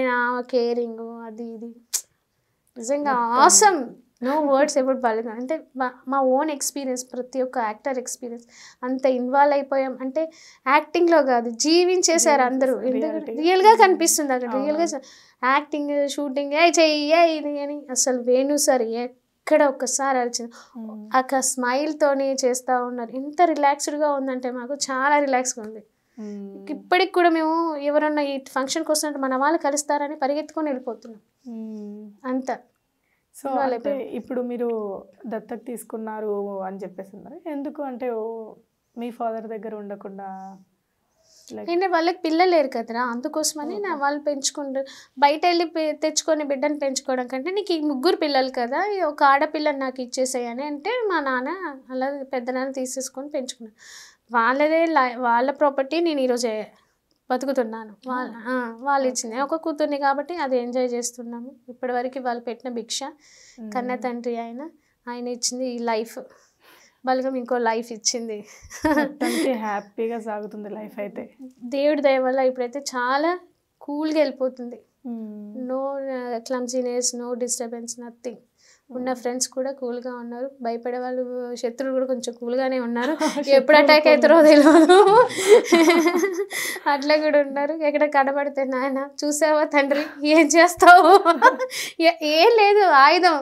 [SPEAKER 2] కేరింగ్ అది ఇది నిజంగా ఆసమ్. నో వర్డ్స్ ఎప్పుడు బాలేదు. అంటే మా ఓన్ ఎక్స్పీరియన్స్, ప్రతి ఒక్క యాక్టర్ ఎక్స్పీరియన్స్. అంత ఇన్వాల్వ్ అయిపోయాం అంటే యాక్టింగ్లో కాదు, జీవించేశారు అందరూ. రియల్గా కనిపిస్తుంది అక్కడ, రియల్గా యాక్టింగ్ షూటింగ్ చెయ్యే ఇది అని. అసలు వేణు సార్ ఎక్కడ ఒక్కసారి అరిచింది, అక్కడ స్మైల్తోనే చేస్తూ ఉన్నారు. ఎంత రిలాక్స్డ్గా ఉందంటే మాకు చాలా రిలాక్స్గా ఉంది. ఇప్పటికి కూడా మేము ఎవరన్నా ఈ ఫంక్షన్కి వస్తున్నట్టు మన వాళ్ళు కలుస్తారని పరిగెత్తుకొని వెళ్ళిపోతున్నాం అంత.
[SPEAKER 1] సో అంటే ఇప్పుడు మీరు దత్తత తీసుకున్నారు అని చెప్పేస్తున్నారు, ఎందుకు అంటే మీ ఫాదర్ దగ్గర ఉండకుండా?
[SPEAKER 2] అంటే వాళ్ళకి పిల్లలు లేరు కదరా, అందుకోసమని వాళ్ళు పెంచుకుంటారు. బయట వెళ్ళి తెచ్చుకొని బిడ్డను పెంచుకోవడం కంటే నీకు ఈ 3 పిల్లలు కదా, ఒక ఆడపిల్లని నాకు ఇచ్చేసాయని అంటే మా నాన్న అలా పెద్ద నాన్న తీసేసుకొని పెంచుకున్నాను. వాళ్ళదే వాళ్ళ ప్రాపర్టీ, నేను ఈరోజు బతుకుతున్నాను. వాళ్ళు ఇచ్చింది ఒక కూతుర్ని కాబట్టి అది ఎంజాయ్ చేస్తున్నాము ఇప్పటివరకు. వాళ్ళు పెట్టిన భిక్ష, కన్న తండ్రి ఆయన ఇచ్చింది ఈ లైఫ్. బలగం ఇంకో లైఫ్ ఇచ్చింది,
[SPEAKER 1] హ్యాపీగా సాగుతుంది లైఫ్. అయితే
[SPEAKER 2] దేవుడి దయ వల్ల ఇప్పుడైతే చాలా కూల్గా వెళ్ళిపోతుంది. No clumsiness, no disturbance, nothing. ఉన్న ఫ్రెండ్స్ కూడా కూల్గా ఉన్నారు, భయపడే వాళ్ళు శత్రువులు కూడా కొంచెం కూల్గానే ఉన్నారు. ఎప్పుడు అటాక్ అవుతారో తెలియదు, అట్లా కూడా ఉన్నారు. ఎక్కడ కనబడితే నాయన చూసావా తండ్రి ఏం చేస్తావు, ఏం లేదు, ఆయుధం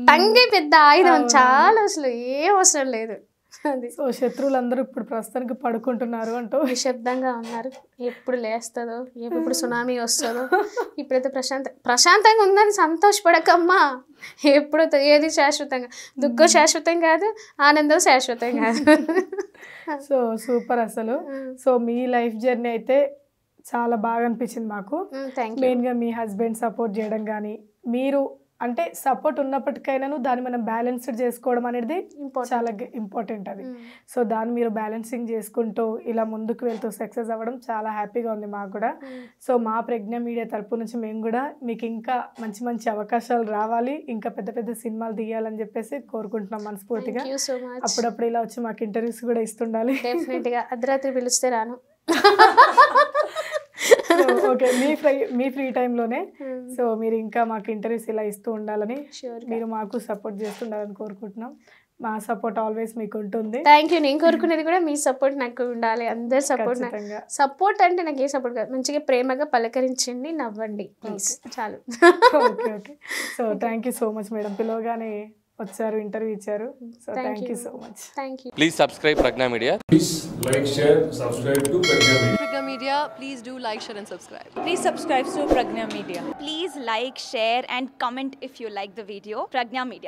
[SPEAKER 2] టంగే పెద్ద ఆయుధం, చాలా అసలు ఏం అవసరం లేదు. అది
[SPEAKER 1] సో శత్రువులందరూ ఇప్పుడు ప్రస్తుతానికి పడుకుంటున్నారు అంటూ
[SPEAKER 2] నిశ్శబ్దంగా ఉన్నారు. ఎప్పుడు లేస్తుందో, ఎప్పుడు సునామీ వస్తుందో. ఇప్పుడైతే ప్రశాంతంగా ఉందని సంతోషపడకమ్మా. ఎప్పుడు ఏది శాశ్వతంగా, దుఃఖం శాశ్వతం కాదు, ఆనందం శాశ్వతం కాదు.
[SPEAKER 1] సో సూపర్ అసలు. సో మీ లైఫ్ జర్నీ అయితే చాలా బాగా అనిపించింది మాకు. మెయిన్గా మీ హస్బెండ్ సపోర్ట్ చేయడం కానీ, మీరు అంటే సపోర్ట్ ఉన్నప్పటికైనాను దాన్ని మనం బ్యాలెన్స్డ్ చేసుకోవడం అనేది చాలా ఇంపార్టెంట్ అది. సో దాన్ని మీరు బ్యాలెన్సింగ్ చేసుకుంటూ ఇలా ముందుకు వెళ్తూ సక్సెస్ అవ్వడం చాలా హ్యాపీగా ఉంది మాకు కూడా. సో మా ప్రజ్ఞ మీడియా తరపు నుంచి మేము కూడా మీకు ఇంకా మంచి మంచి అవకాశాలు రావాలి, ఇంకా పెద్ద పెద్ద సినిమాలు తీయాలని చెప్పేసి కోరుకుంటున్నాం మనస్ఫూర్తిగా. అప్పుడప్పుడు ఇలా వచ్చి మాకు ఇంటర్వ్యూస్ కూడా ఇస్తుండాలి.
[SPEAKER 2] డెఫినెట్గా అర్ధరాత్రి పిలిస్తే రాను.
[SPEAKER 1] ఓకే, మీ ఫ్రీ టైంలోనే సో మీరు ఇంకా మాకు ఇంటర్వ్యూస్ ఇలా ఇస్తూ ఉండాలని, మీరు మాకు సపోర్ట్ చేస్తుండాలని కోరుకుంటున్నాం. మా సపోర్ట్ ఆల్వేస్ మీకు ఉంటుంది.
[SPEAKER 2] Thank you. నేను కోరుకునేది కూడా మీ సపోర్ట్ నాకు ఉండాలి, అందరు సపోర్ట్. సపోర్ట్ అంటే నాకు ఏ సపోర్ట్ కాదు, మంచిగా ప్రేమగా పలకరించండి, నవ్వండి ప్లీజ్, చాలు.
[SPEAKER 1] Okay okay. So thank you so much madam, పిలవగానే వచ్చారు, ఇంటర్వ్యూ ఇచ్చారు. So thank you so much.
[SPEAKER 2] Thank you.
[SPEAKER 3] Please subscribe Pragna Media.
[SPEAKER 4] Please like, share, subscribe to Pragna Media.
[SPEAKER 5] Pragna Media, please do like, share and subscribe.
[SPEAKER 6] Please subscribe to Pragna Media. Please like, share and comment if you like the video. Pragna Media.